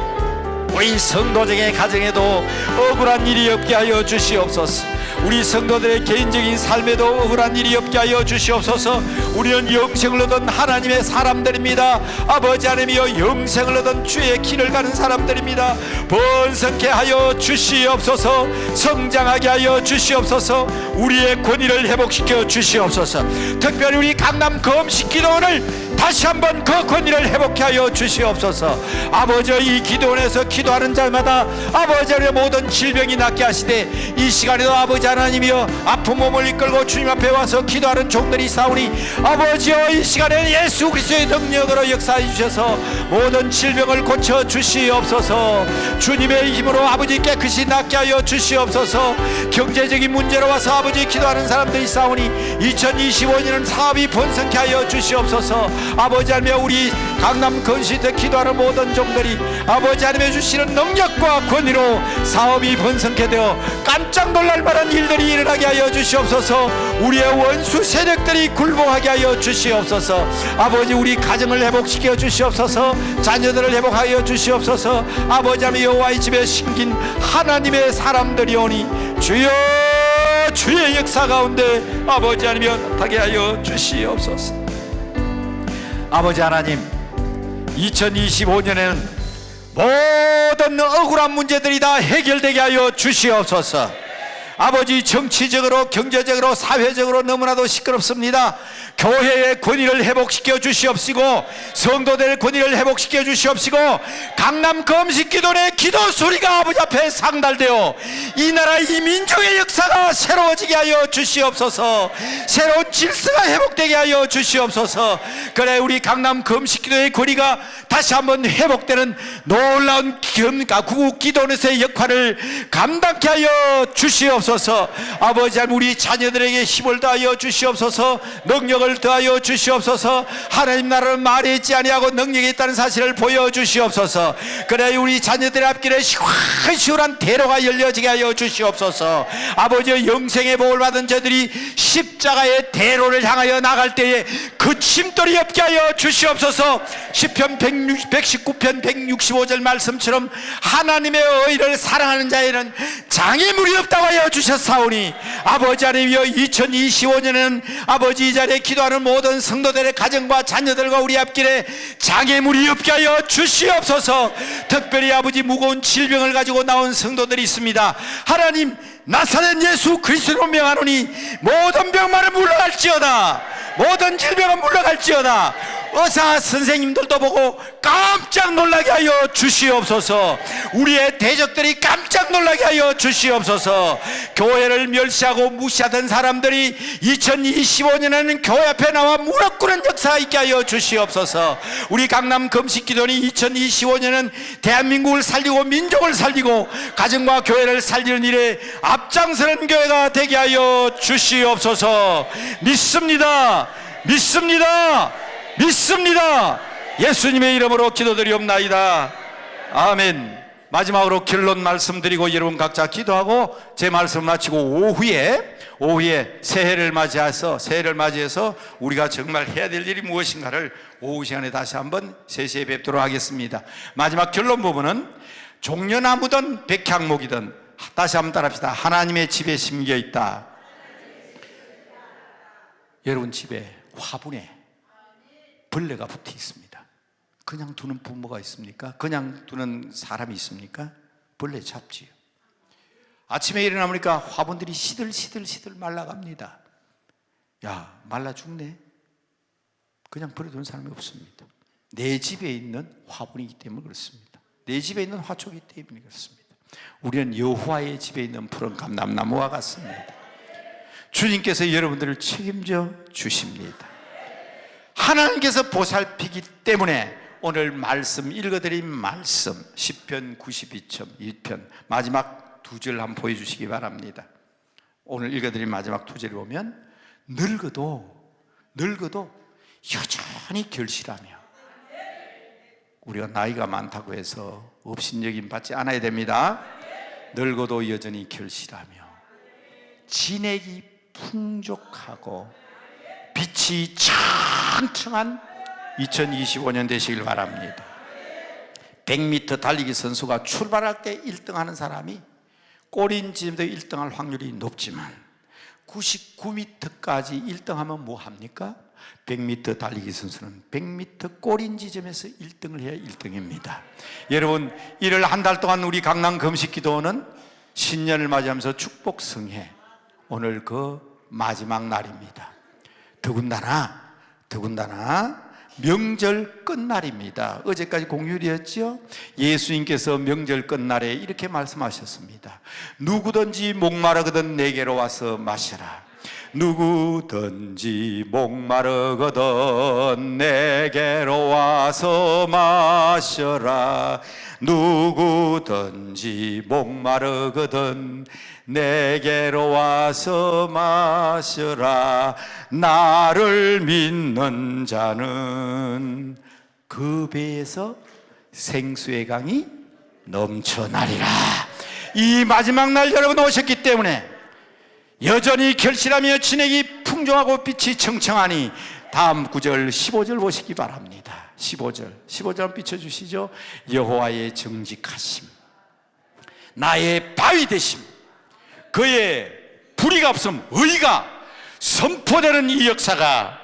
우리 성도적의 가정에도 억울한 일이 없게 하여 주시옵소서. 우리 성도들의 개인적인 삶에도 억울한 일이 없게 하여 주시옵소서. 우리는 영생을 얻은 하나님의 사람들입니다. 아버지 하나님이여, 영생을 얻은 주의 길을 가는 사람들입니다. 번성케 하여 주시옵소서. 성장하게 하여 주시옵소서. 우리의 권위를 회복시켜 주시옵소서. 특별히 우리 강남 금식기도원을 다시 한번 그 권위를 회복케 하여 주시옵소서. 아버지, 이 기도원에서 기도하는 자마다 아버지 하나님, 모든 질병이 낫게 하시되, 이 시간에도 아버지 하나님이여, 아픈 몸을 이끌고 주님 앞에 와서 기도하는 종들이 있사오니, 아버지여, 이 시간에 예수 그리스도의 능력으로 역사해 주셔서 모든 질병을 고쳐 주시옵소서. 주님의 힘으로 아버지 깨끗이 낫게 하여 주시옵소서. 경제적인 문제로 와서 아버지 기도하는 사람들이 있사오니 2025년은 사업이 번성케 하여 주시옵소서. 아버지 하나님, 우리 강남 건시대 기도하는 모든 종들이 아버지 하나님의 주시는 능력과 권위로 사업이 번성케 되어 깜짝 놀랄 만한 일들이 일어나게 하여 주시옵소서. 우리의 원수 세력들이 굴복하게 하여 주시옵소서. 아버지, 우리 가정을 회복시켜 주시옵소서. 자녀들을 회복하여 주시옵소서. 아버지 하나님, 여호와의 집에 심긴 하나님의 사람들이 오니 주여, 주의 역사 가운데 아버지 하나님, 나타나게 하여 주시옵소서. 아버지 하나님, 2025년에는 모든 억울한 문제들이 다 해결되게 하여 주시옵소서. 아버지, 정치적으로, 경제적으로, 사회적으로 너무나도 시끄럽습니다. 교회의 권위를 회복시켜 주시옵시고, 성도들의 권위를 회복시켜 주시옵시고, 강남 금식기도의 기도 소리가 아버지 앞에 상달되어 이 나라, 이 민족의 역사가 새로워지게 하여 주시옵소서. 새로운 질서가 회복되게 하여 주시옵소서. 그래, 우리 강남 금식기도의 권위가 다시 한번 회복되는 놀라운 구국기도원에서의 역할을 감당케 하여 주시옵소서. 아버지 하나님, 우리 자녀들에게 힘을 더하여 주시옵소서. 능력을 더하여 주시옵소서. 하나님 나라를 말에 있지 아니하고 능력이 있다는 사실을 보여주시옵소서. 그래, 우리 자녀들의 앞길에 시원시원한 대로가 열려지게 하여 주시옵소서. 아버지, 영생의 복을 받은 저들이 십자가의 대로를 향하여 나갈 때에 그 침돌이 없게 하여 주시옵소서. 시편 119편 165절 말씀처럼 하나님의 의를 사랑하는 자에는 장애물이 없다고 하여 주시옵소서. 주셨사오니 아버지 안에 위여 2025년에는 아버지 이 자리에 기도하는 모든 성도들의 가정과 자녀들과 우리 앞길에 장애물이 없게 하여 주시옵소서. 특별히 아버지 무거운 질병을 가지고 나온 성도들이 있습니다. 하나님, 나사렛 예수 그리스도로 명하노니 모든 병만은 물러갈지어다. 모든 질병은 물러갈지어다. 의사 선생님들도 보고 깜짝 놀라게 하여 주시옵소서. 우리의 대적들이 깜짝 놀라게 하여 주시옵소서. 교회를 멸시하고 무시하던 사람들이 2025년에는 교회 앞에 나와 무릎 꿇는 역사가 있게 하여 주시옵소서. 우리 강남 금식기도는 2025년은 대한민국을 살리고 민족을 살리고 가정과 교회를 살리는 일에 앞장서는 교회가 되게 하여 주시옵소서. 믿습니다. 믿습니다. 믿습니다. 예수님의 이름으로 기도드리옵나이다. 아멘. 마지막으로 결론 말씀드리고 여러분 각자 기도하고 제 말씀 마치고 오후에 새해를 맞이해서 우리가 정말 해야 될 일이 무엇인가를 오후 시간에 다시 한번 세시에 뵙도록 하겠습니다. 마지막 결론 부분은 종려나무든 백향목이든 다시 한번 따라합시다. 하나님의 집에 심겨 있다. 여러분 집에 화분에 벌레가 붙어 있습니다. 그냥 두는 부모가 있습니까? 그냥 두는 사람이 있습니까? 벌레 잡지요. 아침에 일어나보니까 화분들이 시들시들 말라갑니다. 야, 말라 죽네. 그냥 버려두는 사람이 없습니다. 내 집에 있는 화분이기 때문에 그렇습니다. 내 집에 있는 화초이기 때문에 그렇습니다. 우리는 여호와의 집에 있는 푸른 감람나무와 같습니다. 주님께서 여러분들을 책임져 주십니다. 하나님께서 보살피기 때문에 오늘 말씀 읽어드린 말씀 시편 92.1편 마지막 두 절 한번 보여주시기 바랍니다. 오늘 읽어드린 마지막 두 절을 보면 늙어도 여전히 결실하며, 우리가 나이가 많다고 해서 업신여김 받지 않아야 됩니다. 늙어도 여전히 결실하며 진액이 풍족하고 빛이 창창한 2025년 되시길 바랍니다. 100m 달리기 선수가 출발할 때 1등하는 사람이 꼬린지점도 1등할 확률이 높지만 99m까지 1등하면 뭐합니까? 100m 달리기 선수는 100m 꼬린지점에서 1등을 해야 1등입니다. 여러분, 이를 한 달 동안 우리 강남 금식기도는 신년을 맞이하면서 축복성회, 오늘 그 마지막 날입니다. 더군다나 명절 끝날입니다. 어제까지 공휴일이었죠. 예수님께서 명절 끝날에 이렇게 말씀하셨습니다. 누구든지 목마르거든 내게로 와서 마시라. 누구든지 목마르거든 내게로 와서 마셔라. 누구든지 목마르거든 내게로 와서 마셔라. 나를 믿는 자는 그 배에서 생수의 강이 넘쳐나리라. 이 마지막 날 여러분 오셨기 때문에 여전히 결실하며 진액이 풍족하고 빛이 청청하니 다음 9절 15절 보시기 바랍니다. 15절 비춰주시죠. 여호와의 정직하심, 나의 바위 되심, 그의 불의가 없음, 의가 선포되는 이 역사가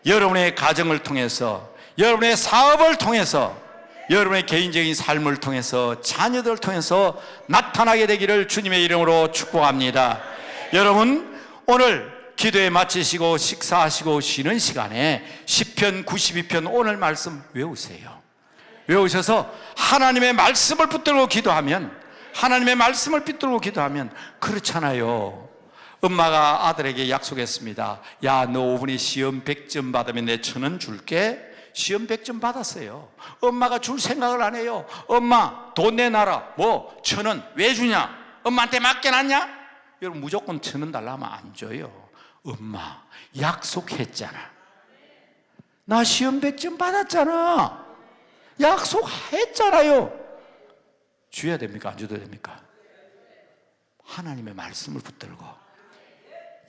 여러분의 가정을 통해서, 여러분의 사업을 통해서, 여러분의 개인적인 삶을 통해서, 자녀들을 통해서 나타나게 되기를 주님의 이름으로 축복합니다. 여러분, 오늘 기도에 마치시고 식사하시고 쉬는 시간에 시편 92편 오늘 말씀 외우세요. 외우셔서 하나님의 말씀을 붙들고 기도하면, 그렇잖아요. 엄마가 아들에게 약속했습니다. 야, 너 5분에 시험 100점 받으면 내 1,000원 줄게. 시험 100점 받았어요. 엄마가 줄 생각을 안 해요. 엄마 돈 내놔라. 뭐 1,000원 왜 주냐? 엄마한테 맡겨놨냐? 여러분, 무조건 1,000원 달라면 안 줘요. 엄마 약속했잖아. 나 시험 100점 받았잖아. 약속했잖아요. 줘야 됩니까? 안 줘도 됩니까? 하나님의 말씀을 붙들고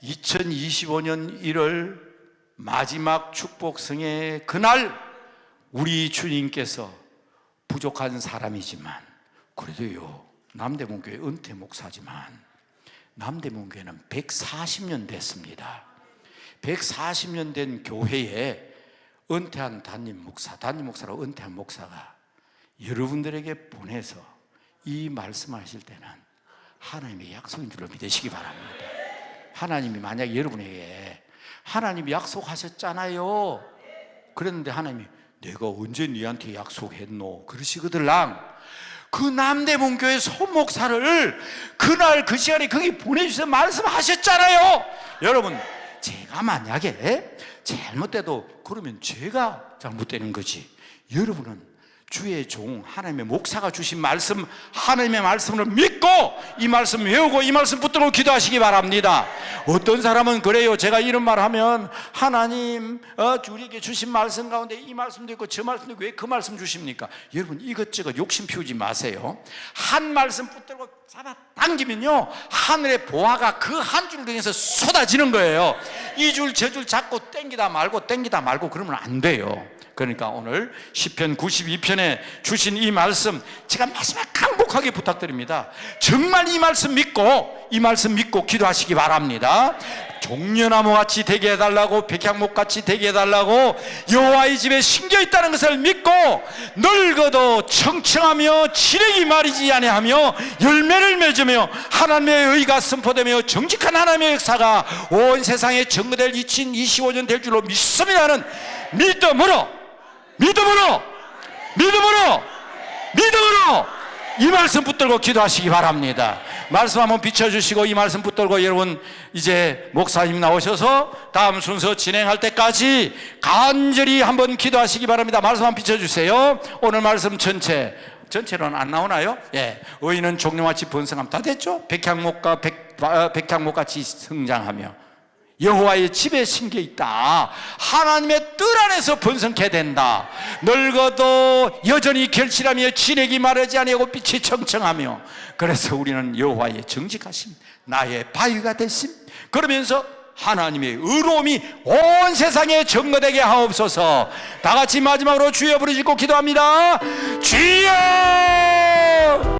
2025년 1월 마지막 축복성의 그날 우리 주님께서 부족한 사람이지만, 그래도요, 남대문교회 은퇴 목사지만 남대문교회는 140년 됐습니다. 140년 된 교회에 은퇴한 담임 목사로 은퇴한 목사가 여러분들에게 보내서 이 말씀하실 때는 하나님의 약속인 줄로 믿으시기 바랍니다. 하나님이 만약에 여러분에게 하나님이 약속하셨잖아요. 그랬는데 하나님이 내가 언제 너한테 약속했노? 그러시거들랑 그 남대문교회 소목사를 그날 그 시간에 거기 보내주셔서 말씀하셨잖아요. 여러분, 제가 만약에 잘못돼도 그러면 제가 잘못되는 거지. 여러분은 주의 종 하나님의 목사가 주신 말씀, 하나님의 말씀을 믿고 이 말씀 외우고 이 말씀 붙들고 기도하시기 바랍니다. 어떤 사람은 그래요. 제가 이런 말 하면 하나님 우리에게 주신 말씀 가운데 이 말씀도 있고 저 말씀도 있고 왜 그 말씀 주십니까? 여러분, 이것저것 욕심 피우지 마세요. 한 말씀 붙들고 잡아 당기면요, 하늘의 보화가 그 한 줄을 통해서 쏟아지는 거예요. 이 줄 저 줄 잡고 땡기다 말고 그러면 안 돼요. 그러니까 오늘 시편 92편에 주신 이 말씀 제가 마지막 강복하게 부탁드립니다. 정말 이 말씀 믿고 기도하시기 바랍니다. 종려나무같이 되게 해달라고, 백향목같이 되게 해달라고 여호와의 집에 심겨있다는 것을 믿고 늙어도 청청하며 지력이 마르지 아니하며 열매를 맺으며 하나님의 의가 선포되며 정직한 하나님의 역사가 온 세상에 증거될 2025년 될 줄로 믿습니다는 믿음으로 이 말씀 붙들고 기도하시기 바랍니다. 말씀 한번 비춰주시고 이 말씀 붙들고 여러분 이제 목사님 나오셔서 다음 순서 진행할 때까지 간절히 한번 기도하시기 바랍니다. 말씀 한번 비춰주세요. 오늘 말씀 전체로는 안 나오나요? 예, 의인은 종려같이 번성함. 다 됐죠? 백향목같이 성장하며 여호와의 집에 심겨 있다. 하나님의 뜰 안에서 번성케 된다. 늙어도 여전히 결실하며 진액이 마르지 아니하고 빛이 청청하며, 그래서 우리는 여호와의 정직하심, 나의 바위가 되심, 그러면서 하나님의 의로움이 온 세상에 증거되게 하옵소서. 다 같이 마지막으로 주여 부르짖고 기도합니다. 주여!